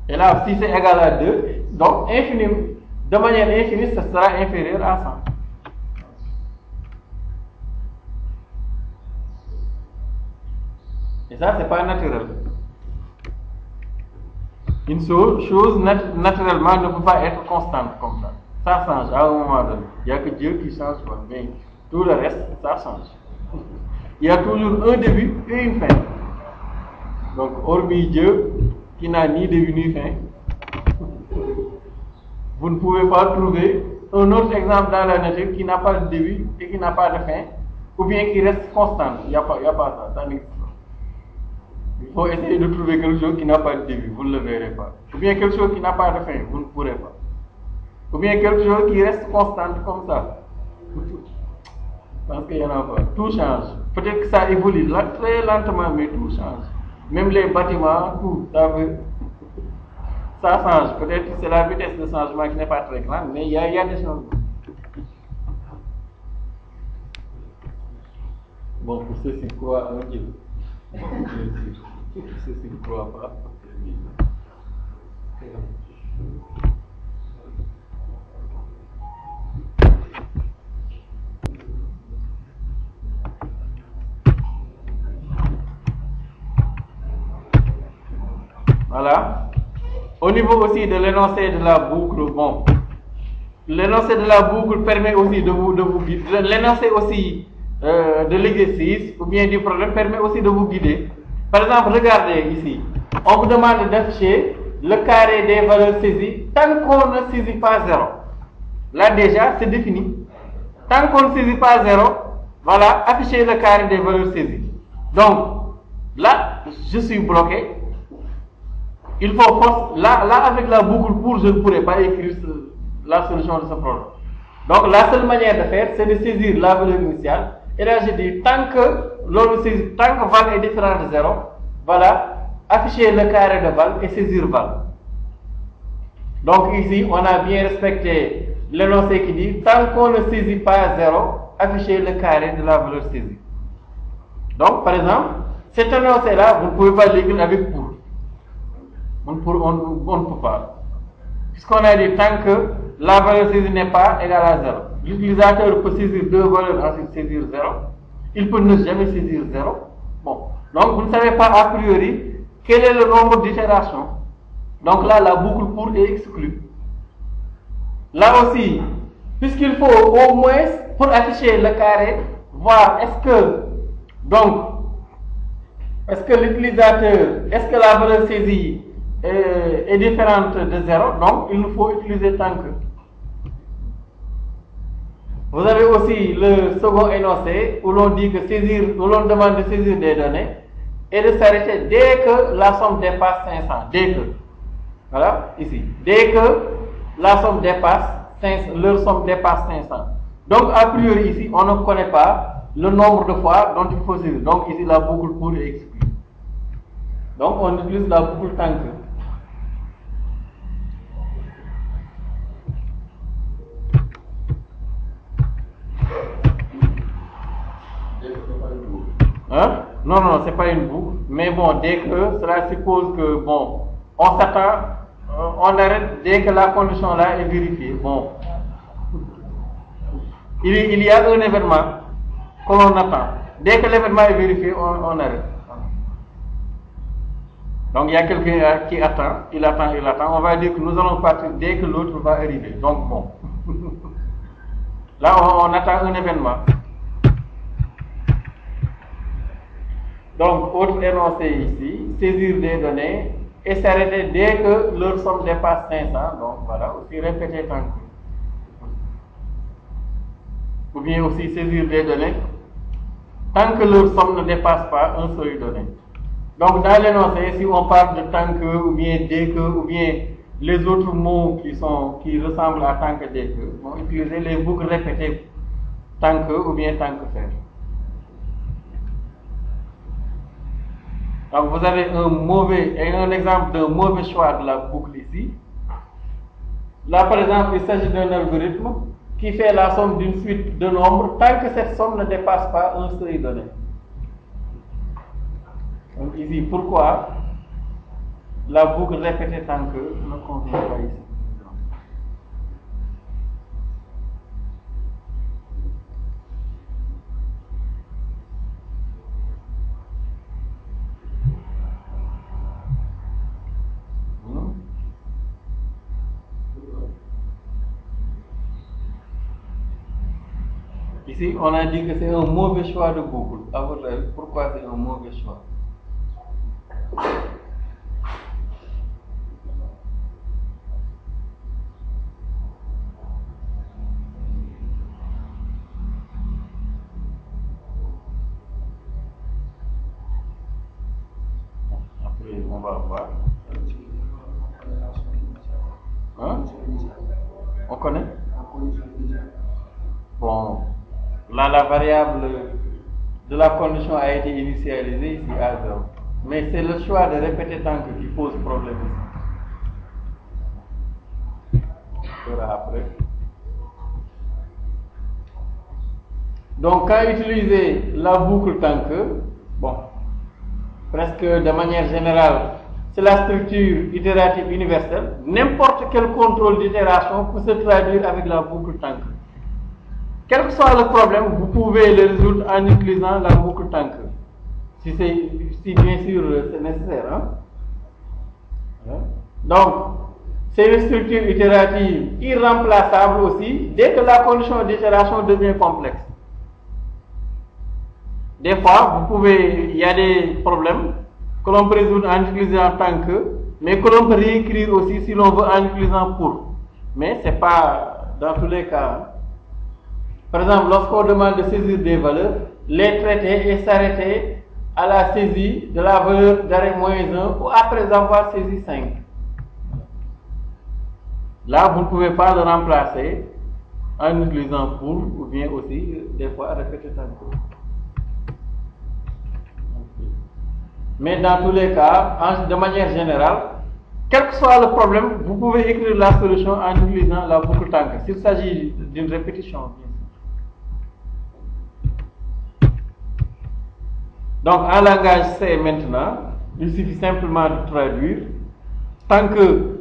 Et là, si c'est égal à 2, donc infini, de manière infinie, ça sera inférieur à 100. Et ça, c'est pas naturel. Une chose naturellement ne peut pas être constante comme ça. Ça change à un moment donné. Il n'y a que Dieu qui change, mais tout le reste, ça change. Il y a toujours un début et une fin. Donc, hormis Dieu, qui n'a ni début ni fin, vous ne pouvez pas trouver un autre exemple dans la nature qui n'a pas de début et qui n'a pas de fin, ou bien qui reste constant. Il n'y a pas ça, ça n'existe pas. Il faut essayer de trouver quelque chose qui n'a pas de début, vous ne le verrez pas. Ou bien quelque chose qui n'a pas de fin, vous ne pourrez pas. Ou bien quelque chose qui reste constant comme ça. Parce qu'il y en a pas. Tout change. Peut-être que ça évolue là, très lentement, mais tout change. Même les bâtiments, tout, ça change. Peut-être que c'est la vitesse de changement qui n'est pas très grande, mais il y a des changements. Bon, pour ceux qui croient en Dieu. Pour ceux qui ne croient pas. Voilà. Au niveau aussi de l'énoncé de la boucle, bon, l'énoncé de la boucle permet aussi de vous guider. L'énoncé aussi de l'exercice ou bien du problème permet aussi de vous guider. Par exemple, regardez ici. On vous demande d'afficher le carré des valeurs saisies tant qu'on ne saisit pas 0. Là déjà, c'est défini. Tant qu'on ne saisit pas 0, voilà, afficher le carré des valeurs saisies. Donc, là, je suis bloqué. Il faut force, là avec la boucle pour, je ne pourrais pas écrire la solution de ce problème. Donc la seule manière de faire, c'est de saisir la valeur initiale. Et là je dis, tant que val est différent de 0, voilà, afficher le carré de val et saisir val. Donc ici, on a bien respecté l'énoncé qui dit, tant qu'on ne saisit pas 0, afficher le carré de la valeur saisie. Donc par exemple, cet énoncé-là, vous ne pouvez pas l'écrire avec pour. On ne peut pas. Puisqu'on a dit tant que la valeur saisie n'est pas égale à 0. L'utilisateur peut saisir deux valeurs, ensuite saisir 0. Il peut ne jamais saisir 0. Bon. Donc vous ne savez pas a priori quel est le nombre d'itérations. Donc là, la boucle pour est exclue. Là aussi, puisqu'il faut au moins, pour afficher le carré, voir est-ce que l'utilisateur, est-ce que la valeur saisie est différente de 0, donc il nous faut utiliser tant que. Vous avez aussi le second énoncé où l'on dit que où l'on demande de saisir des données et de s'arrêter dès que la somme dépasse 500. Dès que, voilà, ici, dès que la somme dépasse 500, leur somme dépasse 500. Donc a priori ici, on ne connaît pas le nombre de fois dont il faut saisir. Donc ici, la boucle pour est exclue. Donc on utilise la boucle tant que. Hein? Non, non, c'est pas une boucle. Mais bon, dès que cela suppose que, bon, on s'attend, on arrête dès que la condition là est vérifiée. Bon. Il y a un événement que l'on attend. Dès que l'événement est vérifié, on arrête. Donc il y a quelqu'un qui attend, il attend. On va dire que nous allons partir dès que l'autre va arriver. Donc bon. Là, on attend un événement. Donc, autre énoncé ici, saisir des données et s'arrêter dès que leur somme dépasse 500. Donc, voilà, aussi répéter tant que. Ou bien aussi saisir des données tant que leur somme ne dépasse pas un seuil donné. Donc, dans l'énoncé, si on parle de tant que, ou bien dès que, ou bien les autres mots qui ressemblent à tant que, dès que, on utiliser les boucles répétées tant que, ou bien tant que faire. Donc vous avez un exemple d'un mauvais choix de la boucle ici. Là par exemple, il s'agit d'un algorithme qui fait la somme d'une suite de nombres tant que cette somme ne dépasse pas un seuil donné. Donc ici, pourquoi la boucle répétée tant que ne convient pas ici? Ici, on a dit que c'est un mauvais choix de boucle. À votre avis, pourquoi c'est un mauvais choix? Après, on va voir. Hein? On connaît? Bon. Là, la variable de la condition a été initialisée ici à 0. Mais c'est le choix de répéter tant que qui pose problème ici. On verra après. Donc, quand utiliser la boucle tant que, bon, presque de manière générale, c'est la structure itérative universelle. N'importe quel contrôle d'itération peut se traduire avec la boucle tank. Quel que soit le problème, vous pouvez le résoudre en utilisant la boucle tank. Si bien sûr c'est nécessaire. Hein? Donc, c'est une structure itérative irremplaçable aussi dès que la condition d'itération devient complexe. Des fois, il y a des problèmes que l'on peut résoudre en utilisant tank, mais que l'on peut réécrire aussi si l'on veut en utilisant pour. Mais ce n'est pas dans tous les cas. Par exemple, lorsqu'on demande de saisir des valeurs, les traiter et s'arrêter à la saisie de la valeur d'arrêt -1 ou après avoir saisi 5. Là, vous ne pouvez pas le remplacer en utilisant pour ou bien aussi des fois répéter tank. Mais dans tous les cas, de manière générale, quel que soit le problème, vous pouvez écrire la solution en utilisant la boucle tank, s'il s'agit d'une répétition. Donc, en langage C maintenant, il suffit simplement de traduire, tant que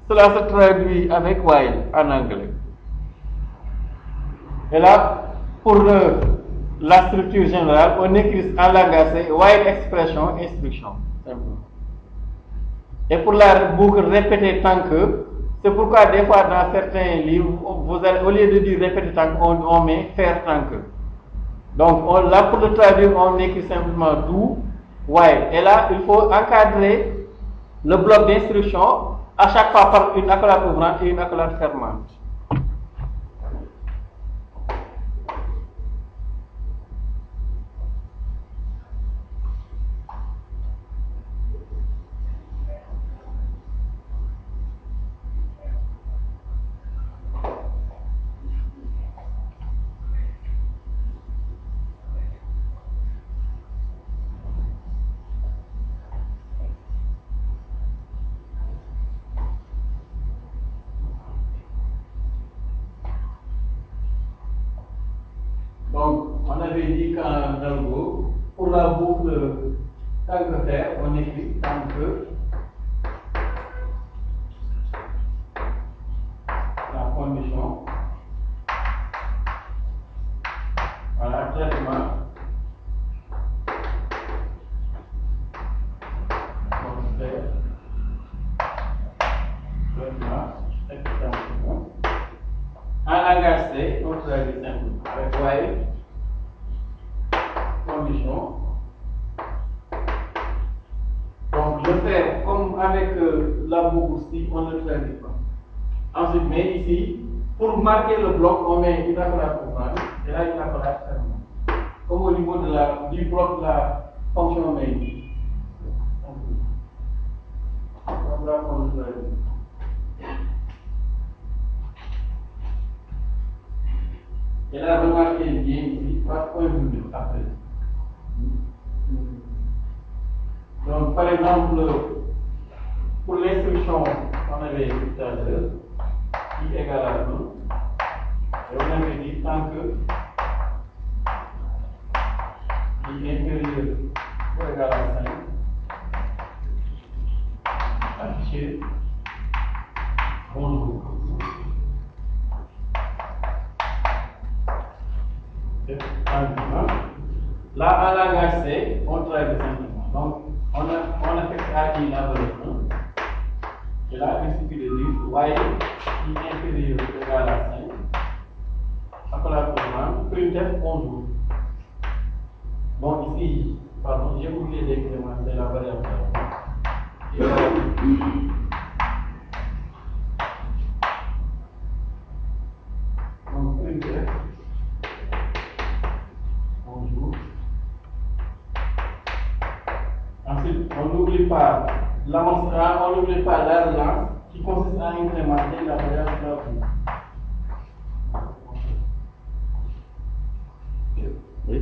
cela se traduit avec while en anglais. Et là, pour la structure générale, on écrit en langage C while expression instruction, simplement. Et pour la boucle répéter tant que, c'est pourquoi des fois dans certains livres, au lieu de dire répéter tant que, on met faire tant que. Donc là pour le traduire, on écrit simplement do while. Et là, il faut encadrer le bloc d'instruction à chaque fois par une accolade ouvrante et une accolade fermante. Donc, on avait dit qu'en algo, pour la boucle tant que faire, on écrit tant que la condition, voilà, traitement, en langage C, on traduit simplement avec while, condition. Donc, le faire comme avec la boucle C, on ne le traduit pas. Ensuite, mais ici, pour marquer le bloc, on met une accolade ouvrante et là une accolade fermante. Comme au niveau du bloc de la fonction main. Comme là, on le traduit. Et là, remarquez bien ici, pas point virgule après. Donc, par exemple, pour l'instruction, on avait dit tout à l'heure, i égale à 1, et on avait dit tant que i inférieur ou égal à 5, affiché bonjour. Là, en langage C, on traduit simplement. Donc, on affecte à i la valeur 1. Et là, il suffit de dire while i inférieur ou égal à 5. Accolade ouvrante, printf bonjour. Bon, ici, pardon, j'ai oublié d'incrémenter la variable. Et là, donc, printf. Ensuite, on n'oublie pas la relance qui consiste à incrémenter la variable de la boucle. Oui.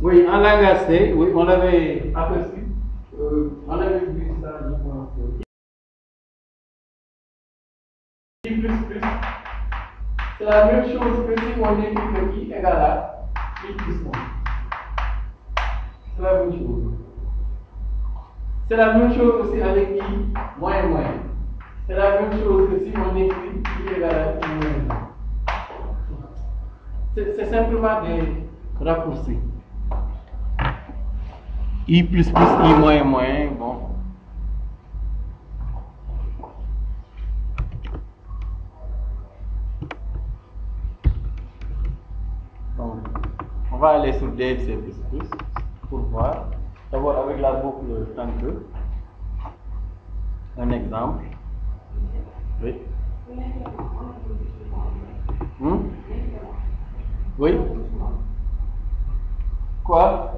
Oui, en langage C, oui, on l'avait aperçu. On avait vu ça, je pense. I++, c'est la même chose que si on écrit que i égale à i plus 1. C'est la même chose. C'est la même chose aussi avec I moins moins. C'est la même chose que si on écrit I égale à I moins 1. C'est simplement des raccourcis. I plus plus, I moins moins, bon. Donc, on va aller sur DFC++ pour voir. D'abord avec la boucle tant que. Un exemple. Oui. Oui. Quoi?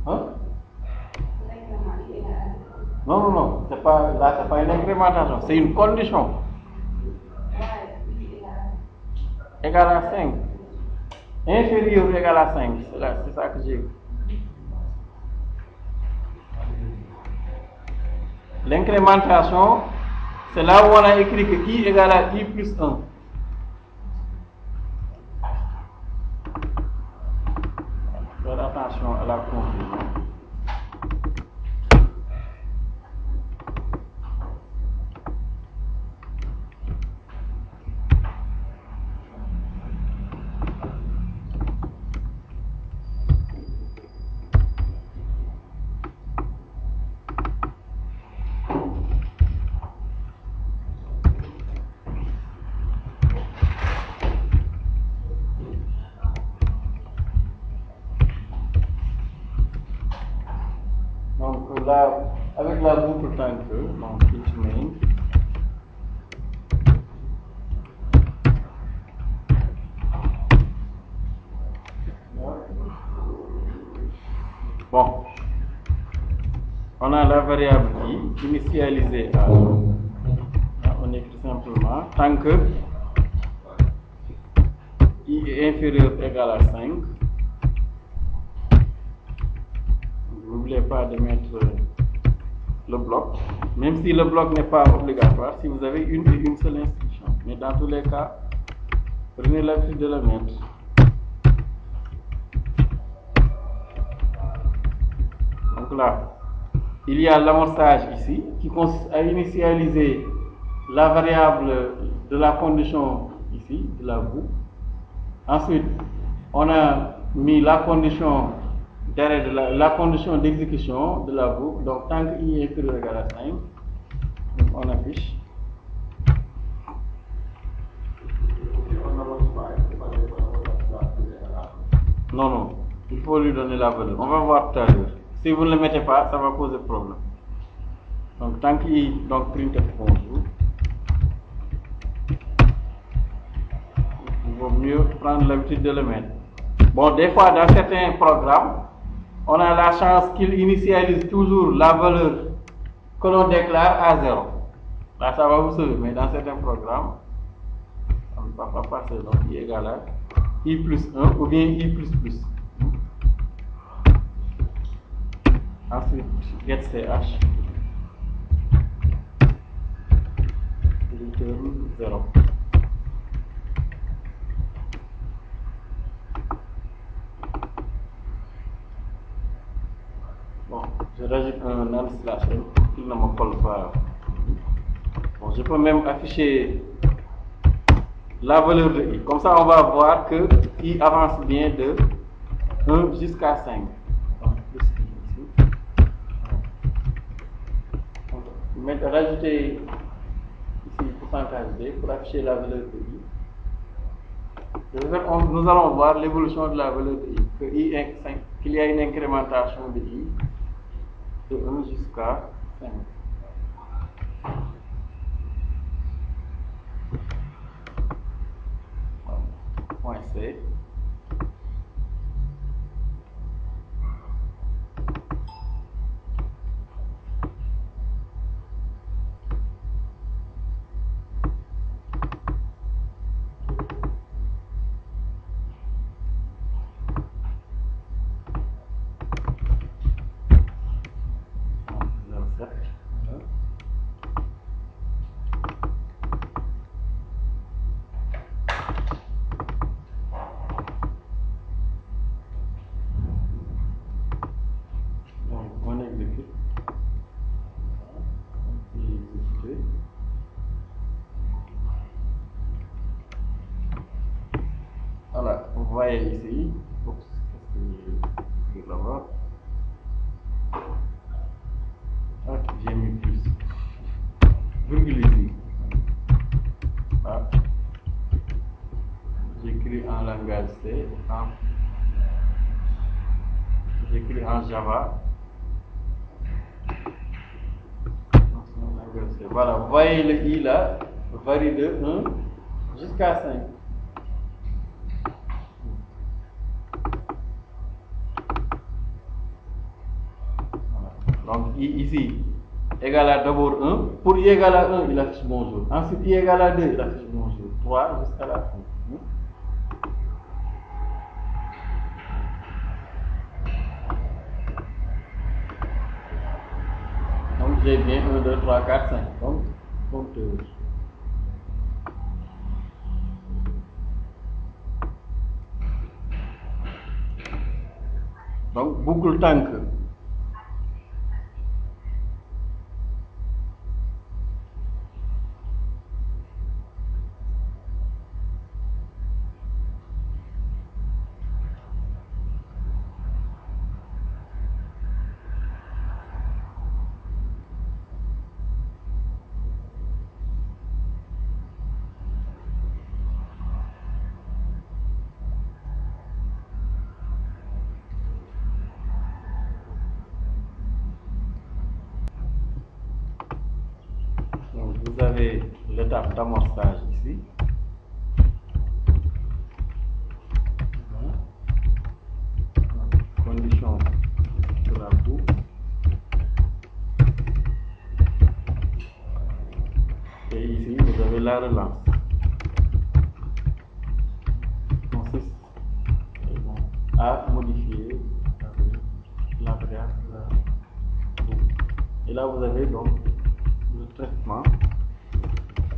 Hein? Non, c'est pas, là, c'est pas une incrémentation, c'est une condition. Égal à 5. Inférieur ou égal à 5, c'est ça que j'ai. L'incrémentation, c'est là où on a écrit que I égale à I plus 1. Faire attention à la confusion. Là, avec la boucle tant que, donc it main. Bon, on a la variable I initialisée à, on écrit simplement tant que I est inférieur ou égal à 5. N'oubliez pas de mettre le bloc, même si le bloc n'est pas obligatoire, si vous avez une et une seule instruction. Mais dans tous les cas, prenez l'habitude de le mettre. Donc là, il y a l'amorçage ici qui consiste à initialiser la variable de la condition ici, de la boucle. Ensuite, on a mis la condition derrière la condition d'exécution de la boucle. Donc tant que I est inférieur ou égal à 5, on affiche. Non, il faut lui donner la valeur. On va voir tout à l'heure. Si vous ne le mettez pas, ça va poser problème. Donc tant que I, donc printf bonjour. Il vaut mieux prendre l'habitude de le mettre. Bon, des fois dans certains programmes, on a la chance qu'il initialise toujours la valeur que l'on déclare à 0. Là, ça va vous sauver, mais dans certains programmes, on ne va pas passer. Donc, I égale à I plus 1 ou bien I plus plus. Ensuite, getch return 0. Bon, je rajoute un null slash n pour qu'il ne me colle pas. Bon, je peux même afficher la valeur de I. Comme ça, on va voir que I avance bien de 1 jusqu'à 5. Donc, plus I ici. Maintenant, rajouter ici pourcentage D pour afficher la valeur de I. Nous allons voir l'évolution de la valeur de I. Que I est 5, qu'il y a une incrémentation de I de 1 jusqu'à 5. Point C. virgule ici. Voilà. J'écris en langage C, j'écris en Java. Voilà, vous voyez le i là varie de 1 jusqu'à 5. Voilà. Donc ici, égal à d'abord 1. Pour i égal à 1, il affiche bonjour. Ensuite, i égal à 2, il affiche bonjour. 3 jusqu'à la fin. Donc j'ai bien 1, 2, 3, 4, 5. Donc, compteur. Donc, boucle tank. Vous avez l'étape d'amorçage ici. Condition de la boucle. Et ici, vous avez la relance. Qui consiste à modifier la variable de la boucle. Et là, vous avez donc le traitement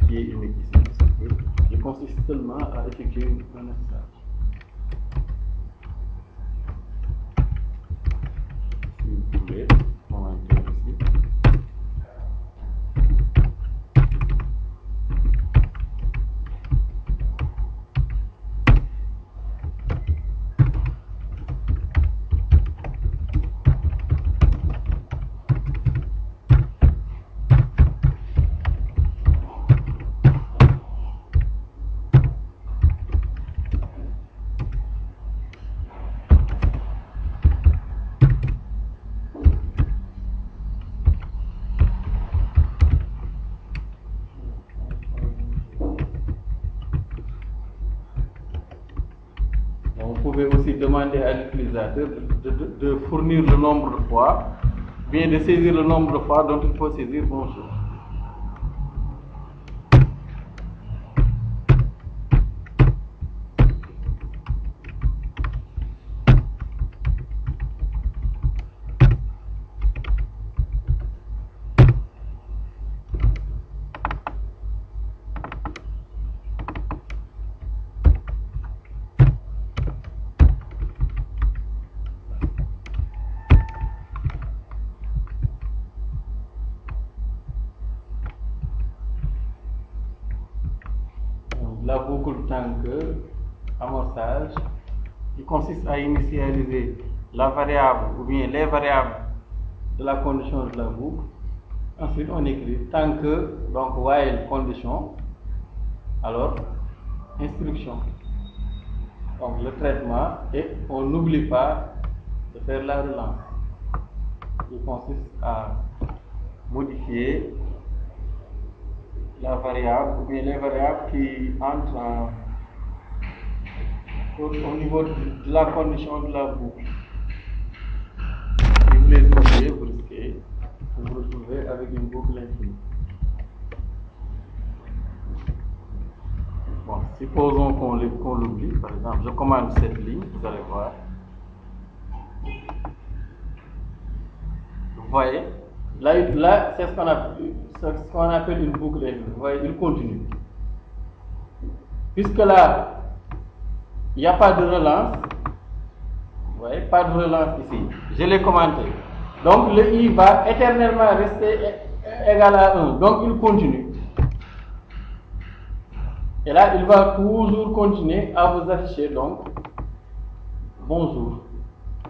qui est unique ici, qui consiste seulement à effectuer un message. Si vous voulez, on va entrer ici. Vous pouvez aussi demander à l'utilisateur de fournir le nombre de fois, bien de saisir le nombre de fois dont il faut saisir bonjour. La boucle tank amorçage qui consiste à initialiser la variable ou bien les variables de la condition de la boucle. Ensuite, on écrit tank, donc while condition, alors instruction. Donc le traitement, et on n'oublie pas de faire la relance qui consiste à modifier la variable ou bien les variables qui entrent au niveau de la condition de la boucle. Si vous les oubliez, vous risquez de vous retrouver avec une boucle infinie. Bon, supposons qu'on l'oublie, par exemple, je commande cette ligne, vous allez voir. Vous voyez, là c'est ce qu'on appelle une boucle infinie. Vous voyez, il continue. Puisque là, il n'y a pas de relance, vous voyez, pas de relance ici. Je l'ai commenté. Donc le i va éternellement rester égal à 1. Donc il continue. Et là, il va toujours continuer à vous afficher donc bonjour.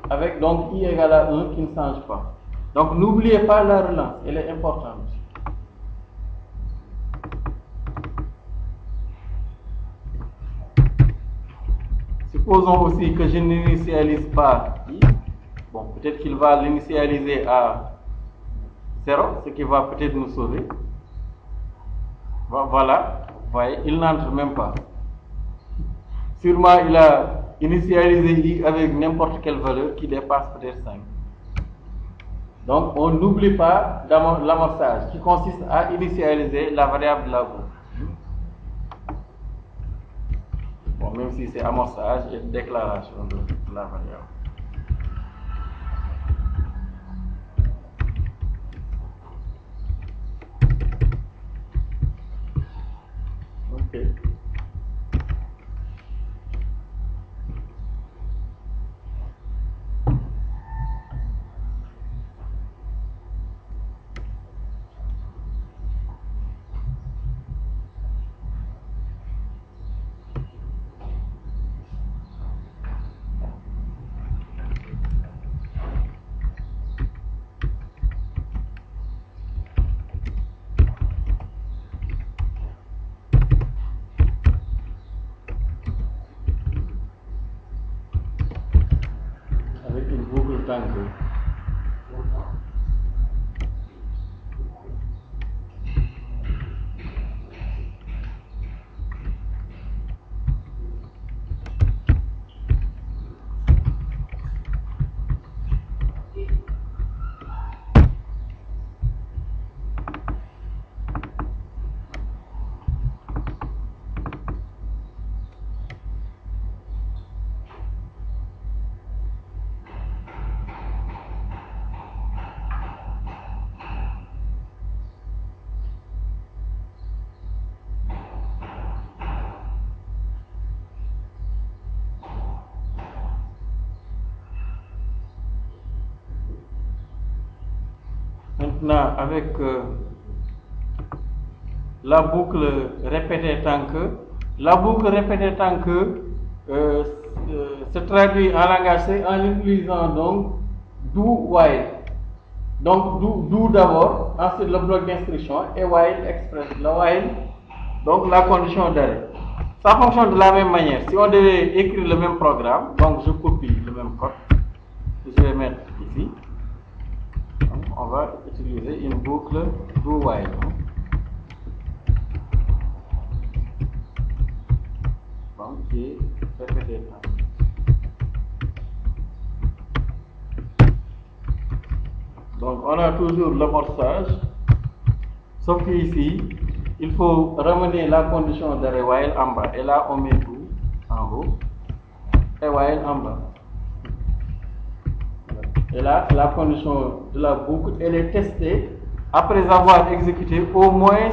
Avec donc i égale à 1 qui ne change pas. Donc n'oubliez pas la relance, elle est importante. Supposons aussi que je n'initialise pas I. Bon, peut-être qu'il va l'initialiser à 0, ce qui va peut-être nous sauver. Voilà, vous voyez, il n'entre même pas. Sûrement, il a initialisé I avec n'importe quelle valeur qui dépasse peut-être 5. Donc, on n'oublie pas l'amorçage qui consiste à initialiser la variable de la boucle. Bon, même si c'est amorçage et déclaration de la variable. Ok. Avec une boucle tank. Maintenant, avec la boucle répétée tant que, la boucle répétée tant que se traduit en langage C en utilisant donc do while. Donc do d'abord, ensuite le bloc d'instruction et while express. Le while, donc la condition d'arrêt. Ça fonctionne de la même manière. Si on devait écrire le même programme, donc je copie le même code, je vais mettre ici. Donc, on va utiliser une boucle do while. Donc, qui est répétée. Donc, on a toujours l'amorçage, sauf qu'ici, il faut ramener la condition d'arrêt while en bas. Et là, on met tout en haut et while en bas. Et là, la condition de la boucle, elle est testée après avoir exécuté au moins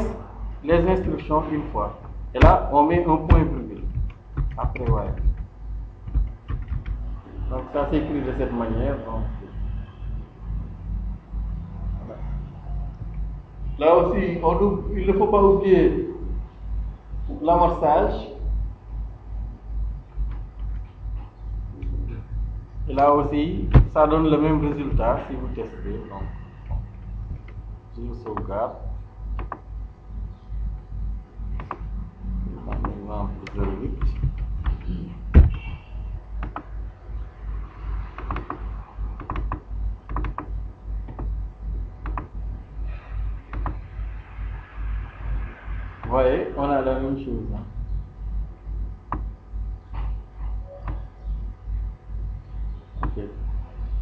les instructions une fois. Et là, on met un point virgule après while. Donc, ça s'écrit de cette manière. Donc, voilà. Là aussi, il ne faut pas oublier l'amorçage. Et là aussi, ça donne le même résultat si vous testez. Donc, je sauvegarde. Par exemple, 08. Vous voyez, on a la même chose. Ok.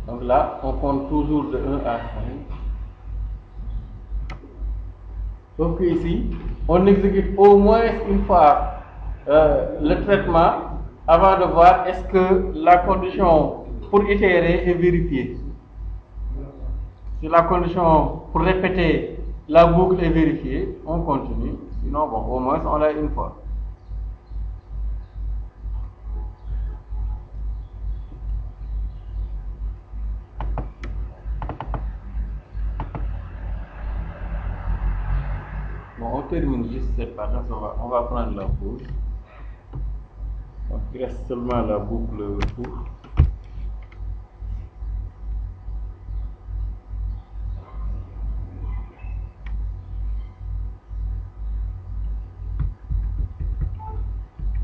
Donc là, on compte toujours de 1 à 5. Sauf que ici, on exécute au moins une fois le traitement avant de voir est-ce que la condition pour itérer est vérifiée. Si la condition pour répéter la boucle est vérifiée, on continue. Sinon, bon, au moins on l'a une fois. Bon, on termine juste cette partie, on va prendre la pause. Donc, il reste seulement la boucle pour.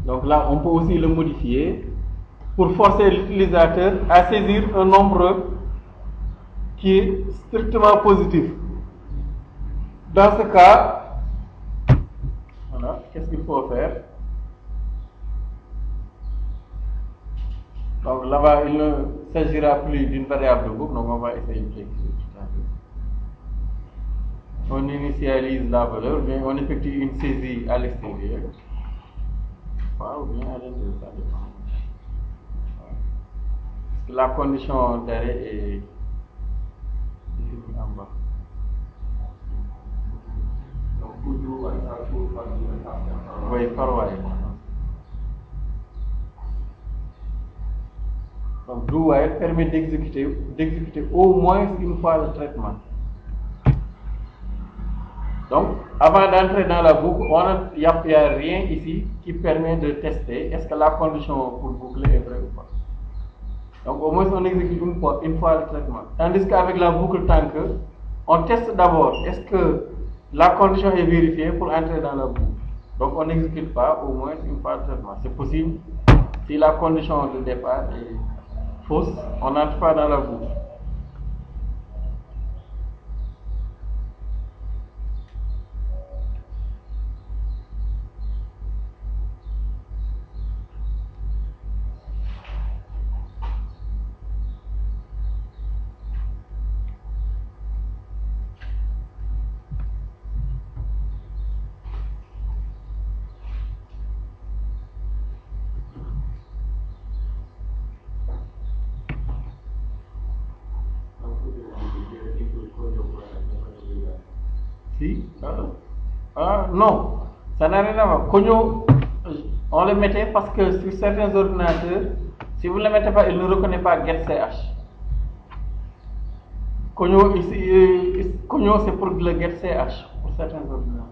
Donc là, on peut aussi le modifier pour forcer l'utilisateur à saisir un nombre qui est strictement positif. Dans ce cas, voilà, qu'est-ce qu'il faut faire? Donc là-bas, il ne s'agira plus d'une variable de groupe, donc on va essayer de l'écrire tout à l'heure. On initialise la valeur, bien on effectue une saisie à l'extérieur. Ou bien à l'intérieur, ça dépend. La condition d'arrêt est définie en bas. Oui, par while. Donc, do while permet d'exécuter au moins une fois le traitement. Donc, avant d'entrer dans la boucle, il n'y a rien ici qui permet de tester est-ce que la condition pour boucler est vraie ou pas. Donc, au moins, on exécute une fois le traitement. Tandis qu'avec la boucle tank, on teste d'abord est-ce que la condition est vérifiée pour entrer dans la boucle. Donc, on n'exécute pas au moins une fois le traitement. C'est possible si la condition de départ est fausse, on n'entre pas dans la boucle. Si? Non, ça n'a rien à voir. Cogno, on le mettait parce que sur certains ordinateurs, si vous ne le mettez pas, il ne reconnaît pas getCH. Cogno, c'est pour le getCH, pour certains ordinateurs.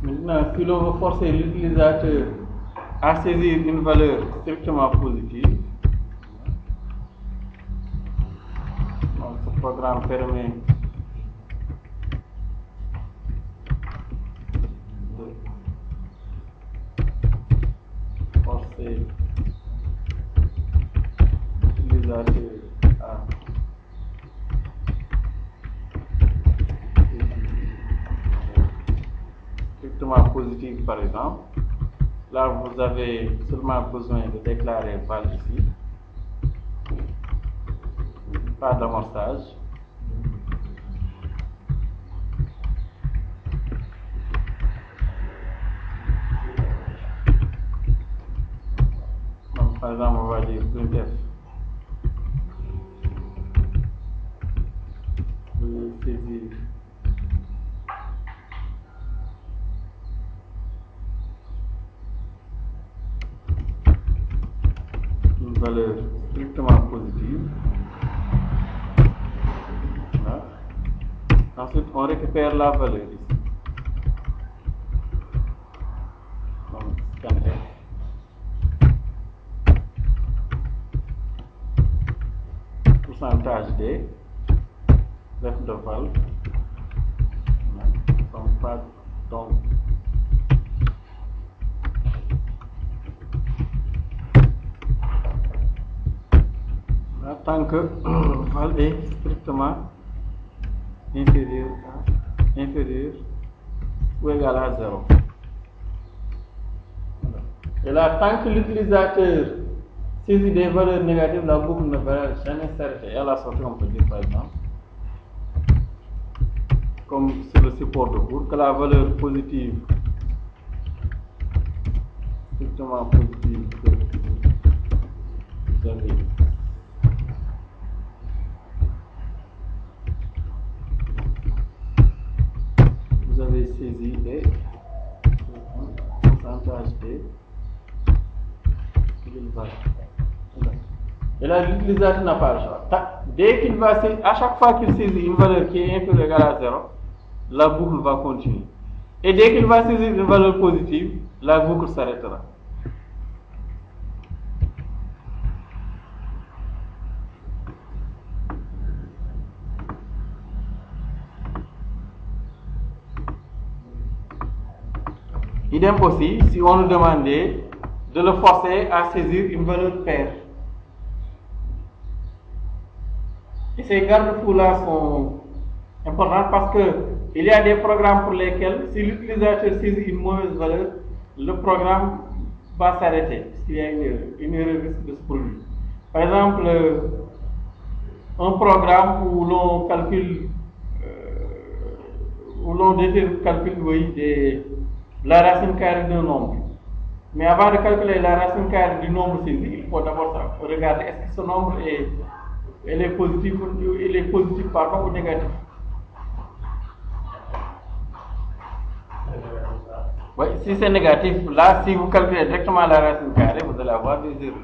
Maintenant, si l'on veut forcer l'utilisateur à saisir une valeur strictement positive, donc ce programme permet de forcer l'utilisateur à strictement positive, par exemple. Là, vous avez seulement besoin de déclarer val ici, pas d'amorçage. Donc, par exemple, on va dire printf. Saisir une valeur strictement positive. Ensuite, on récupère la valeur ici. Donc, scan F. Pourcentage D. Left de val. Donc, pas donc. Tant que val est strictement inférieur ou égal à 0. Et là, tant que l'utilisateur saisit des valeurs négatives, la boucle ne va jamais s'arrêter. Et à la sortie, on peut dire par exemple, comme sur le support de cours, que la valeur positive, strictement positive, que vous avez saisi et pourcentage D. Et là, l'utilisateur n'a pas le choix. Dès qu'il va saisir, à chaque fois qu'il saisit une valeur qui est inférieure ou égale à 0, la boucle va continuer. Et dès qu'il va saisir une valeur positive, la boucle s'arrêtera. Idem aussi, si on nous demandait de le forcer à saisir une valeur paire. Et ces garde-fous-là sont importants parce que il y a des programmes pour lesquels, si l'utilisateur saisit une mauvaise valeur, le programme va s'arrêter, s'il y a une erreur risque de se produire. Par exemple, un programme où l'on calcule, où l'on calcule la racine carrée d'un nombre. Mais avant de calculer la racine carrée du nombre saisi, il faut d'abord regarder est-ce que ce nombre est positif ou négatif. Oui, si c'est négatif, là, si vous calculez directement la racine carrée, vous allez avoir des erreurs.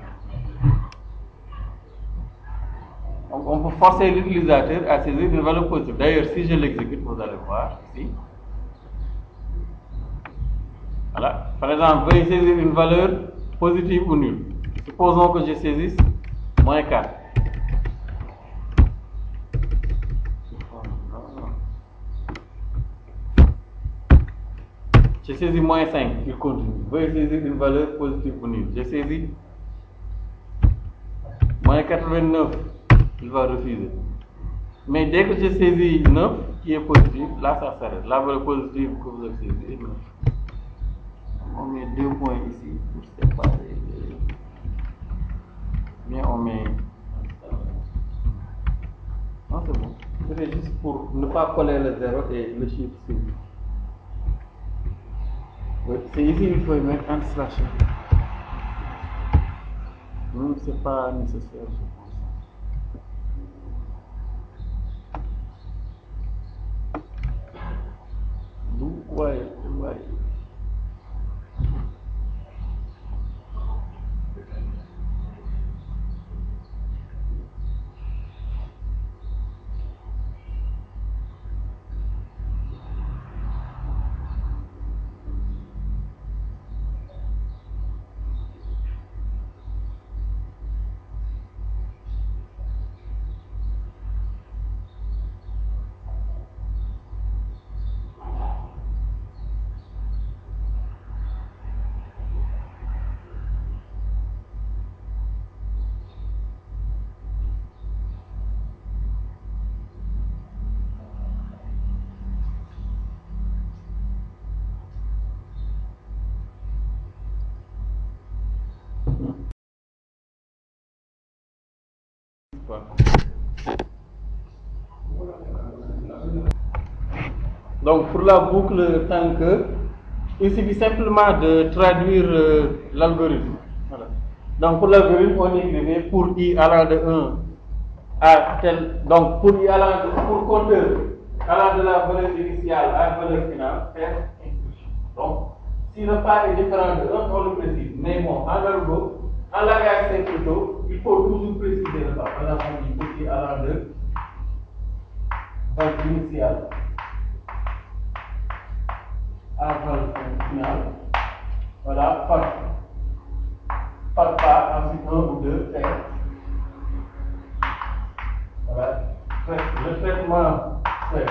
Donc, on peut forcer l'utilisateur à saisir une valeur positive. D'ailleurs, si je l'exécute, vous allez voir ici. Voilà. Par exemple, veuillez saisir une valeur positive ou nulle. Supposons que je saisisse moins 4. J'ai saisi moins 5, il continue. Veuillez saisir une valeur positive ou nulle. J'ai saisi moins 89, il va refuser. Mais dès que j'ai saisi 9, qui est positif, là ça s'arrête. La valeur positive que vous avez saisie est 9. On met 2 points ici pour séparer. Bien, on met. Non, c'est bon. C'est juste pour ne pas coller le 0 et le chiffre suivant. Oui, c'est ici il faut mettre un slash. Non, c'est pas nécessaire, je pense. D'où, ouais. Donc pour la boucle tant que, il suffit simplement de traduire l'algorithme. Voilà. Donc pour l'algorithme, on écrivait pour i allant de 1 à tel, donc pour i allant pour compteur allant de la valeur initiale à la valeur finale, faire instruction. Donc si le pas est différent de 1, on le précise. Mais bon, en algo, en langage simple plutôt, il faut toujours préciser le pas. Par exemple, on dit pour i allant de valeur initiale à valeur finale. Voilà, par pas, ensuite 1 ou 2, fait. Voilà, le traitement fait.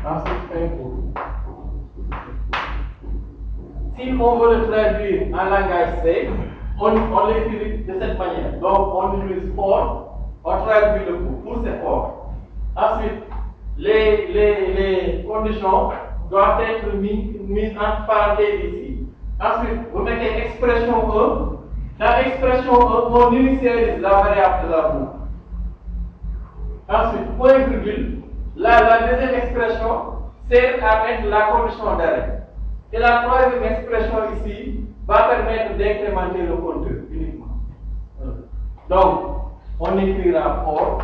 Ensuite, fait pour. Si on veut le traduire en langage C, on l'écrit de cette manière. Donc, on utilise for, on traduit le coup. Pour c'est for. Ensuite, les conditions doivent être mises entre parenthèses ici. Ensuite, vous mettez expression 1. Dans l'expression 1, on initialise la variable de la boucle. Ensuite, point virgule. La deuxième expression sert à mettre la condition d'arrêt. Et la troisième expression ici va permettre d'incrémenter le compteur uniquement. Donc, on écrira for,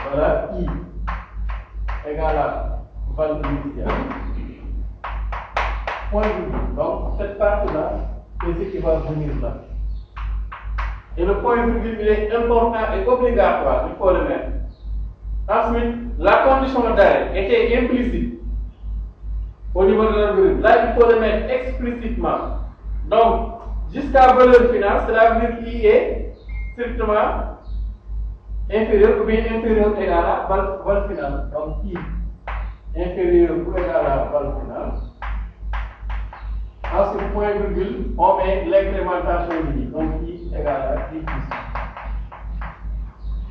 voilà, i égale à valeur initiale. Point virgule. Donc, cette partie-là, c'est ce qui va venir là. Et le point virgule, il est important et obligatoire, il faut le mettre. Ensuite, la condition d'arrêt était implicite au niveau de l'algorithme. Là, il faut le mettre explicitement. Donc, jusqu'à valeur finale, cela veut dire qu'il est strictement inférieur ou bien inférieur ou égal à valeur finale. Donc, I inférieur ou égal à valeur finale. Ensuite, point virgule, on met l'incrémentation de I. Donc, I égale à I plus.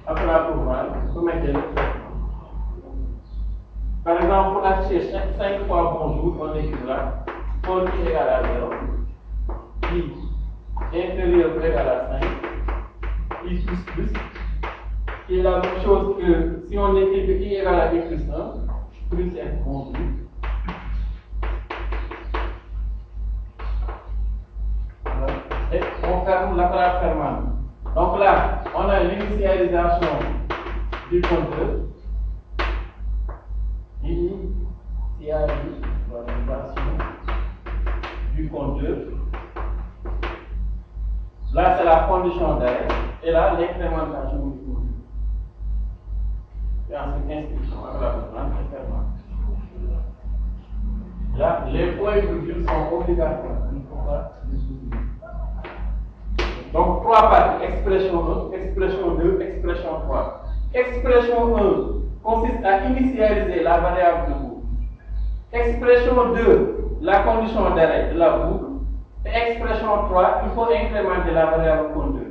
Après la programme, vous mettez le traitement. Par exemple, pour afficher 5 fois bonjour, on écrira for I égale à 0, I inférieur ou égal à 5, I plus plus, qui est la même chose que si on écrit que I égale à I plus 1, plus F bonjour. Voilà. Et on ferme la phrase fermante. Donc là, on a l'initialisation du compteur. Initialisation du compteur. Là, c'est la condition d'arrêt. Et là, l'incrémentation du compteur. Et ensuite, inscription avec la commande fermante. Là, les points virgules sont obligatoires. Il ne faut pas les oublier. Donc, 3 parties, expression 1, expression 2, expression 3. Expression 1 consiste à initialiser la variable de boucle. Expression 2, la condition d'arrêt de la boucle. Et expression 3, il faut incrémenter la variable compteur.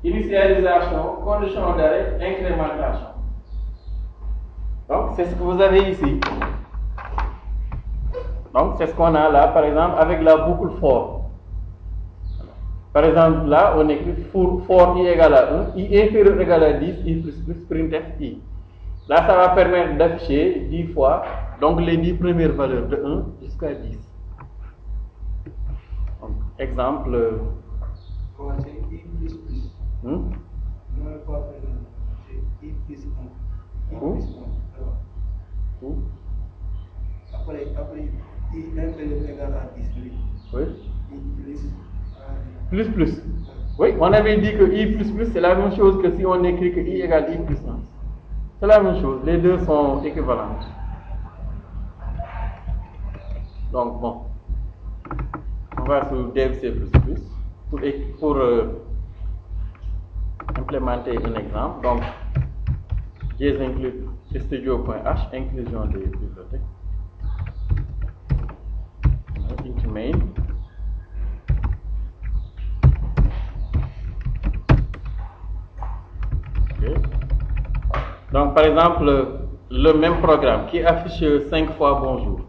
Initialisation, condition d'arrêt, incrémentation. Donc, c'est ce que vous avez ici. Donc, c'est ce qu'on a là, par exemple, avec la boucle for. Par exemple, là, on écrit for I égale à 1, I inférieur égal à 10, I plus plus, printf I. Là, ça va permettre d'afficher 10 fois, donc les 10 premières valeurs de 1 jusqu'à 10. Donc, exemple. Comment c'est I plus plus? Non, pas I plus 1. I plus 1. Où? Après, I inférieur égal à 10. Oui. I plus. Plus plus. Oui, on avait dit que I plus plus, c'est la même chose que si on écrit que I égale I plus 1. C'est la même chose, les deux sont équivalents. Donc bon, on va sur dev C++ pour implémenter un exemple. Donc, j'ai inclus studio.h, inclusion des bibliothèques. Into main. Okay. Donc, par exemple, le même programme qui affiche 5 fois bonjour.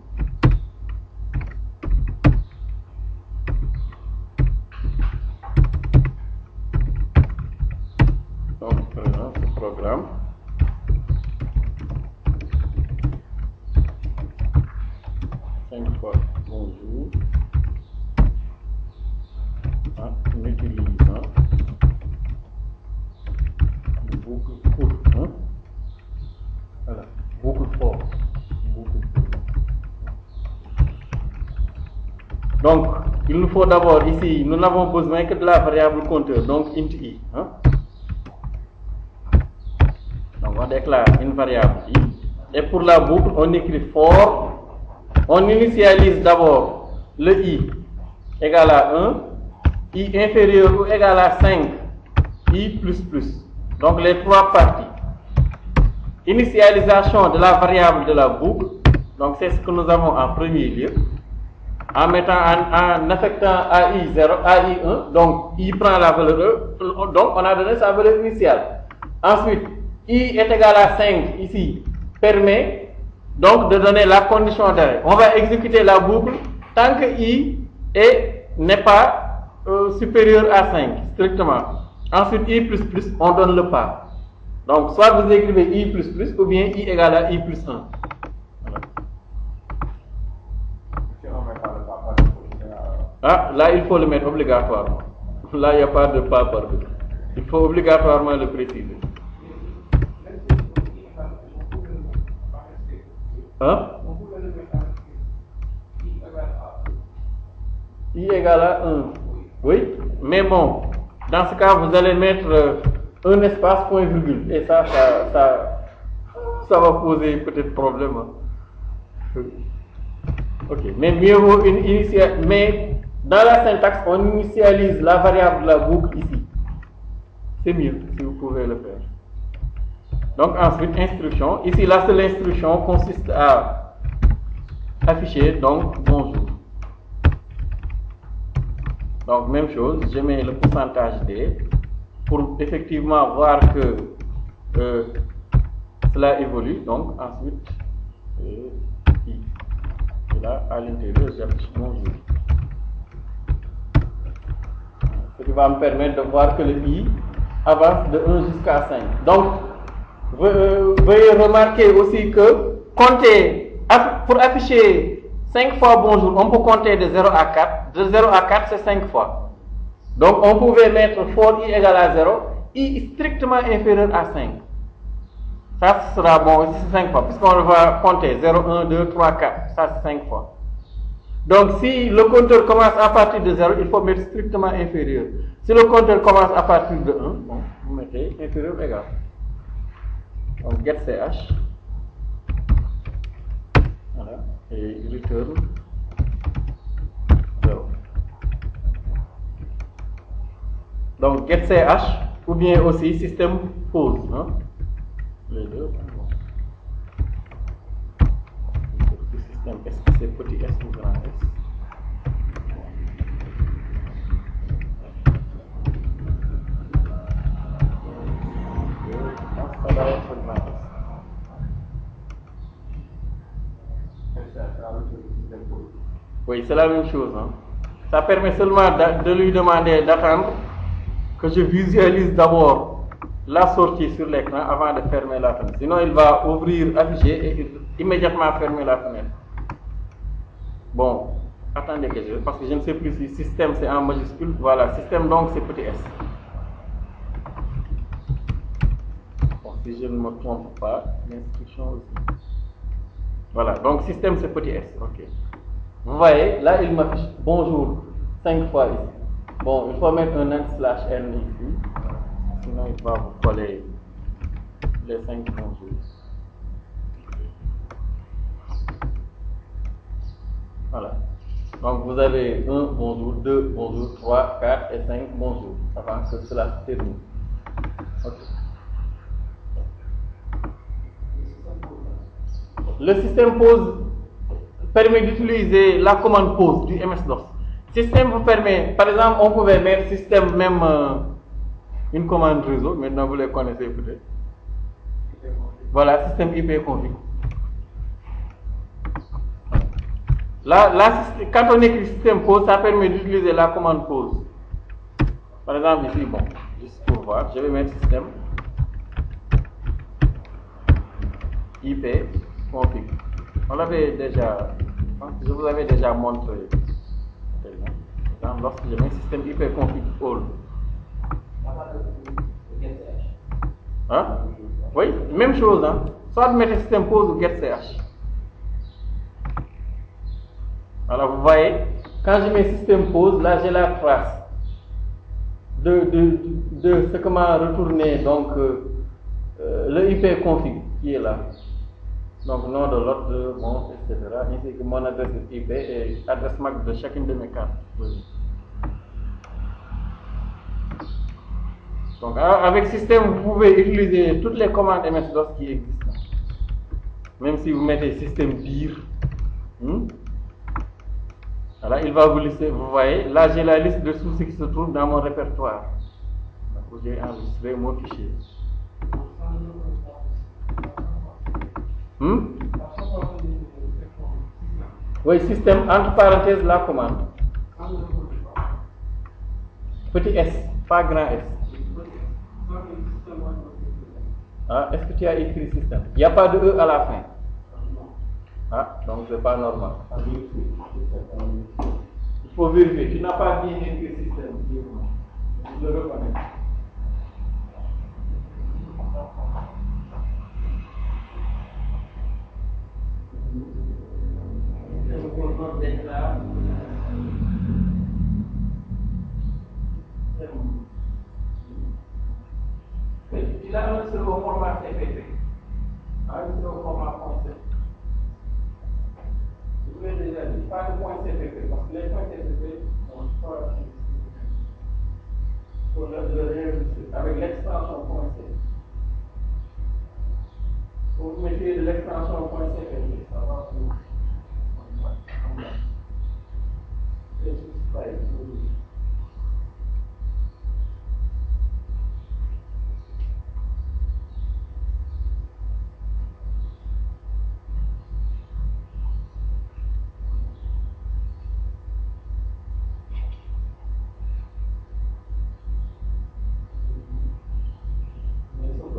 Donc, par exemple, ce programme. Bonjour. En utilisant une boucle courte. Voilà, boucle for. Donc, il nous faut d'abord ici, nous n'avons besoin que de la variable compteur, donc int i. Donc, on déclare une variable i Et pour la boucle, on écrit for. On initialise d'abord le i égal à 1, i inférieur ou égal à 5, i plus plus. Donc les trois parties. Initialisation de la variable de la boucle. Donc c'est ce que nous avons en premier lieu. En mettant en affectant AI0, AI1, donc i prend la valeur E, donc on a donné sa valeur initiale. Ensuite, i est égal à 5 ici, permet donc de donner la condition d'arrêt. On va exécuter la boucle tant que i n'est pas supérieur à 5, strictement. Ensuite, i++, on donne le pas. Donc, soit vous écrivez i++ ou bien i égale à i+1. Voilà. Ah, là, il faut le mettre obligatoirement. Là, il n'y a pas de pas par deux. Il faut obligatoirement le préciser. Hein? I égale à 1. Oui, mais bon, dans ce cas, vous allez mettre un espace point virgule. Et ça va poser peut-être problème. Hein. Ok, mais mieux vaut mais dans la syntaxe, on initialise la variable de la boucle ici. C'est mieux si vous pouvez le faire. Donc ensuite, instruction. Ici, la seule instruction consiste à afficher donc bonjour. Donc même chose, je mets le pourcentage D pour effectivement voir que cela évolue. Donc ensuite, I. Et là, à l'intérieur, j'affiche bonjour. Ce qui va me permettre de voir que le I avance de 1 jusqu'à 5. Donc, veuillez remarquer aussi que pour afficher 5 fois bonjour, on peut compter de 0 à 4. De 0 à 4, c'est 5 fois. Donc, on pouvait mettre for i égale à 0, i strictement inférieur à 5. Ça, ce sera bon, ici c'est 5 fois, puisqu'on va compter 0, 1, 2, 3, 4. Ça, c'est 5 fois. Donc, si le compteur commence à partir de 0, il faut mettre strictement inférieur. Si le compteur commence à partir de 1, bon, vous mettez inférieur égal. Donc, get ch. Voilà. Et return 0. Donc, get ch ou bien aussi système pause. Hein? Les deux. Le système, est-ce que c'est petit s ou grand s? Ça va être grand s. Oui, c'est la même chose. Hein. Ça permet seulement de lui demander d'attendre que je visualise d'abord la sortie sur l'écran avant de fermer la fenêtre. Sinon, il va ouvrir, afficher et immédiatement fermer la fenêtre. Bon, attendez parce que je ne sais plus si système c'est en majuscule. Voilà, système donc c'est petit s. Bon, si je ne me trompe pas, l'instruction aussi. Voilà, donc système c'est petit s. Ok. Vous voyez, là il m'affiche bonjour 5 fois ici. Bon, il faut mettre un /n ici. Sinon, il va vous coller les 5 bonjours. Voilà. Donc, vous avez 1 bonjour, 2 bonjour, 3, 4 et 5 bonjours avant que cela se termine. Okay. Le système pause permet d'utiliser la commande pause du MS-DOS. Système vous permet, par exemple, on pouvait mettre système même une commande réseau, maintenant vous les connaissez peut-être. Voilà, système IP config. Là, quand on écrit système pause, ça permet d'utiliser la commande pause. Par exemple, ici, bon, juste pour voir, je vais mettre système IP config. On l'avait déjà, je vous avais déjà montré. Lorsque je mets système IP config all. Hein? Oui, même chose. Hein? Soit vous mettez système pause ou getch. Alors vous voyez, quand je mets système pause, là j'ai la trace de ce que m'a retourné donc le IP config qui est là. Donc, nom de l'autre, bon, etc. Ainsi que mon adresse IP et adresse MAC de chacune de mes cartes. Donc, avec système, vous pouvez utiliser toutes les commandes MS-DOS qui existent. Même si vous mettez système dir, voilà, il va vous lister, vous voyez, là j'ai la liste de sources qui se trouvent dans mon répertoire. Donc, j'ai enregistré mon fichier. Oui, système, entre parenthèses, la commande. Petit s, pas grand S. Ah, est-ce que tu as écrit système? Il n'y a pas de E à la fin. Ah, donc c'est pas normal. Il faut vérifier. Tu n'as pas bien écrit système. Je le reconnais. Il a enregistré au format CPP. Enregistré au format .c. Je vous ai déjà dit, pas de point CPP, parce que les points CPP sont pas pour le réenregistrer avec l'extension .c. Vous mettez de l'extension .cpp, ça va vous.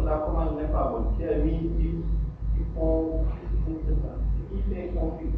La commande n'est pas bonne. Tu as mis il faut il fait config.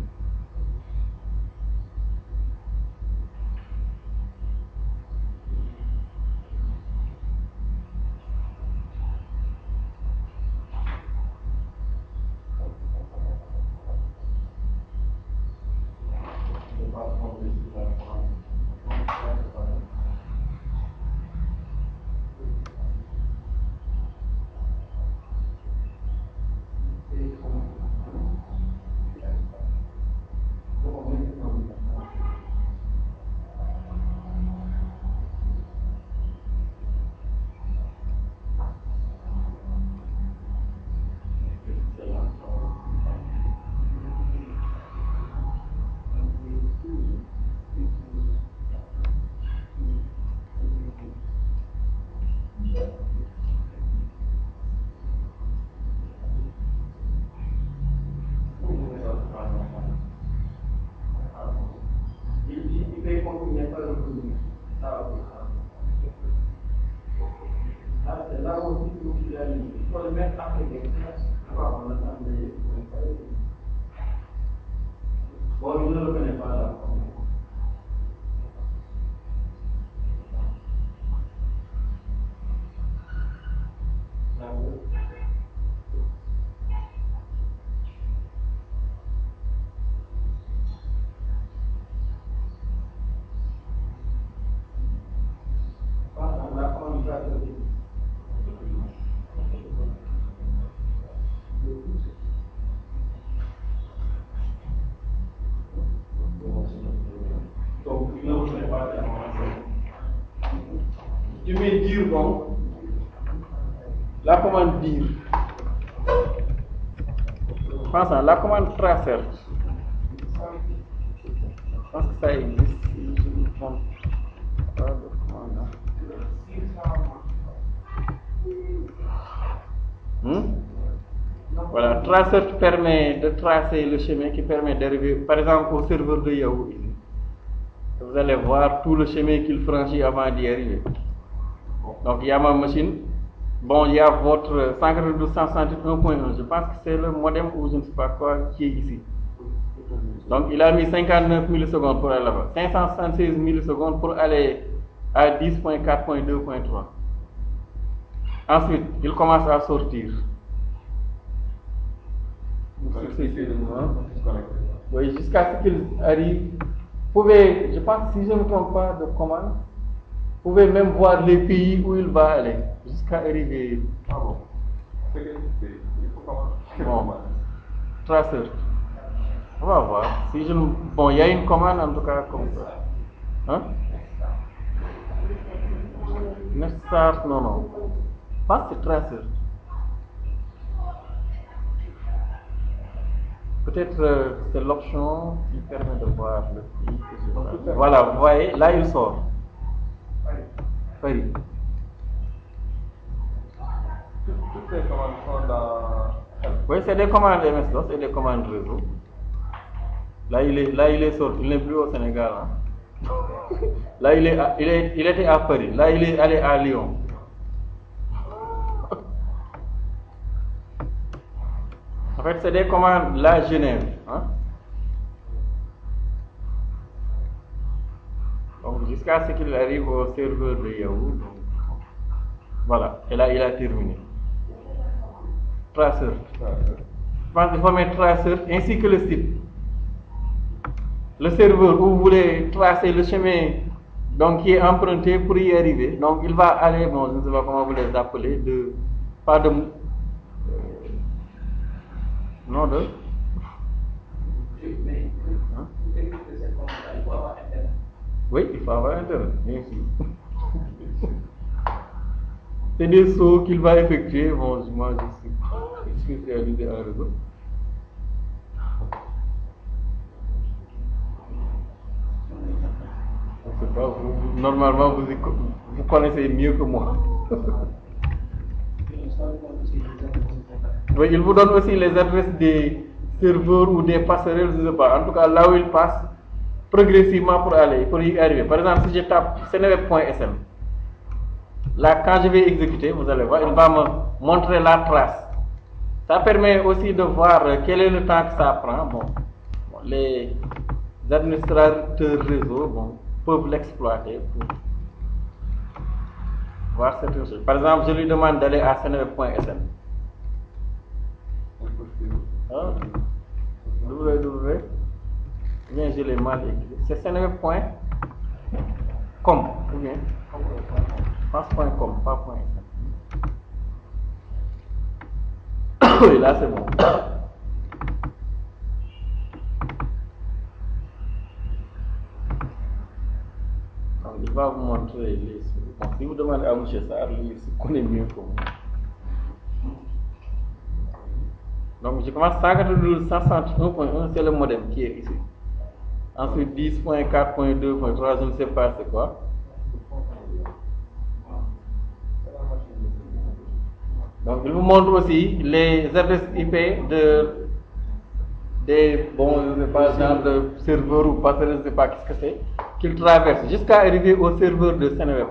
Tu mets dire donc la commande dire. Pense à la commande tracer. Je pense que ça existe. Voilà, tracer permet de tracer le chemin qui permet d'arriver, par exemple, au serveur de Yahoo. Vous allez voir tout le chemin qu'il franchit avant d'y arriver. Donc il y a ma machine. Bon, il y a votre 192.1.1. Je pense que c'est le modem ou je ne sais pas quoi qui est ici. Donc il a mis 59 millisecondes pour aller là-bas. 576 millisecondes pour aller à 10.4.2.3. Ensuite, il commence à sortir. Oui, jusqu'à ce qu'il arrive. Vous pouvez, je pense, si je ne me trompe pas de commande, vous pouvez même voir les pays où il va aller, jusqu'à arriver. Ah bon? Il faut comment? Bon. Traceur. On va voir. Si je... Bon, il y a une commande en tout cas comme ça. Hein? Nextstart, non, non. Je pense que c'est Traceur. Peut-être c'est l'option qui permet de voir le prix. Voilà, vous voyez, là il sort. Paris. Toutes les commandes sont dans... Oui, c'est des commandes MS-DOS et des commandes réseau. Là il est sorti, il n'est plus au Sénégal. Hein. Là il était à Paris, là il est allé à Lyon. En fait, c'est des commandes la Genève. Hein? Donc, jusqu'à ce qu'il arrive au serveur de Yahoo. Donc, voilà, et là, il a terminé. Traceur. Je pense qu'il faut mettre traceur ainsi que le site. Le serveur où vous voulez tracer le chemin donc, qui est emprunté pour y arriver. Donc, il va aller, bon, je ne sais pas comment vous les appelez, pas de. Non, de. Hein? Oui, il faut avoir Internet, bien sûr. C'est des sauts qu'il va effectuer. Bon, moi, je suis spécialisé en réseau. Je ne sais pas, normalement, vous connaissez mieux que moi. Oui, il vous donne aussi les adresses des serveurs ou des passerelles, je ne sais pas. En tout cas, là où il passe progressivement pour y arriver. Par exemple, si je tape cnweb.sm, là, quand je vais exécuter, vous allez voir, il va me montrer la trace. Ça permet aussi de voir quel est le temps que ça prend. Bon, les administrateurs réseau peuvent l'exploiter pour voir cette chose. Par exemple, je lui demande d'aller à cnweb.sm. Hein? www. Bien, je l'ai mal écrit. C'est cnweb.com ou bien passe.com, pas .sm. Oui, là c'est bon. Donc, il va vous montrer les. Bon, si vous demandez à M. Sarr, lui, il se connaît mieux que moi. Donc, je commence 192.161.1, c'est le modem qui est ici. Ensuite, 10.4.2.3, je ne sais pas c'est quoi. Donc, il vous montre aussi les adresses IP des je ne sais pas, genre de serveurs ou passerelles, je ne sais pas qu'est-ce que c'est, qu'il traverse jusqu'à arriver au serveur de Cnweb.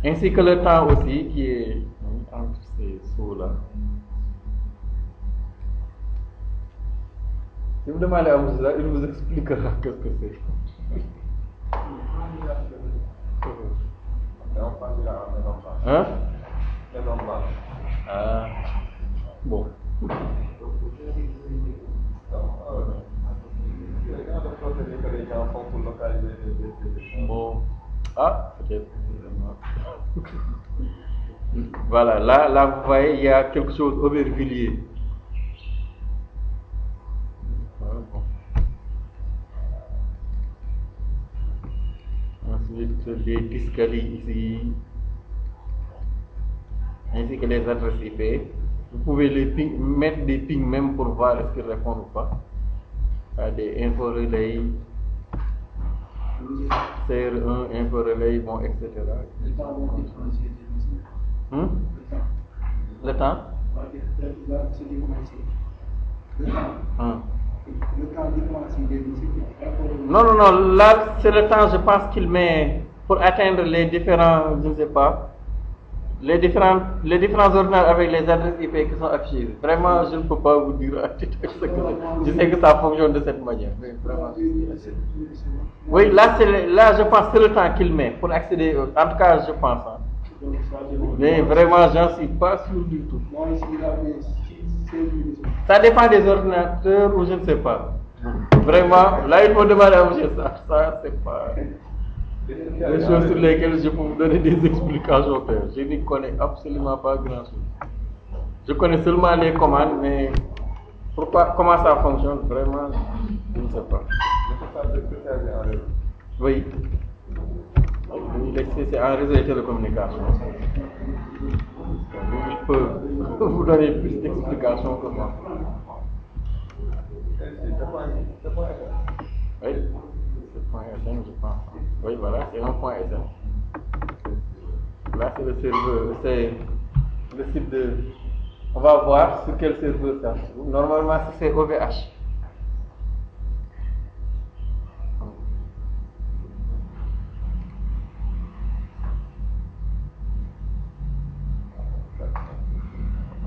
Ainsi que le temps aussi qui est entre ces sauts-là. Si vous demandez à Moussa, il vous expliquera qu'est-ce que c'est. Hein? Ah, bon. Bon. Ah, peut-être. Voilà, là, vous voyez, il y a quelque chose Aubervilliers. Voilà, bon. Ensuite, les discalies ici, ainsi que les adresses IP. Vous pouvez mettre des pings même pour voir est-ce qu'ils répondent ou pas. Des info-relais, CR1, info-relais, bon, etc. Le temps? Non, là c'est le temps, je pense qu'il met pour atteindre les différents, je ne sais pas, les différents ordinateurs avec les adresses IP qui sont affichées. Vraiment, je ne peux pas vous dire à titre exact. Je sais que ça fonctionne de cette manière. Mais vraiment, oui, là je pense que c'est le temps qu'il met pour accéder, en tout cas je pense. Hein. Mais vraiment, j'en suis pas sûr du tout. Ça dépend des ordinateurs ou je ne sais pas. Vraiment, là il faut demander à M. Ça c'est pas les choses sur lesquelles je peux vous donner des explications. Je n'y connais absolument pas grand chose. Je connais seulement les commandes, mais comment ça fonctionne vraiment, je ne sais pas. Oui. C'est en réseau et télécommunication. Je peux vous donner plus d'explications que moi. Oui, c'est point SN, je pense. Oui, voilà, c'est un point SN. Là, c'est le serveur, c'est le site de. On va voir sur quel serveur ça se trouve. Normalement, c'est OVH.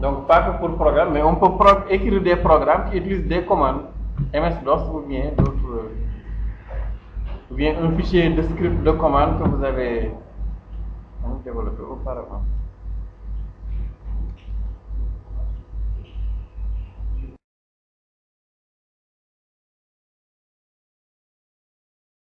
Donc, pas que pour programme, mais on peut écrire des programmes qui utilisent des commandes MS-DOS ou bien d'autres, ou bien un fichier de script de commande que vous avez développé auparavant.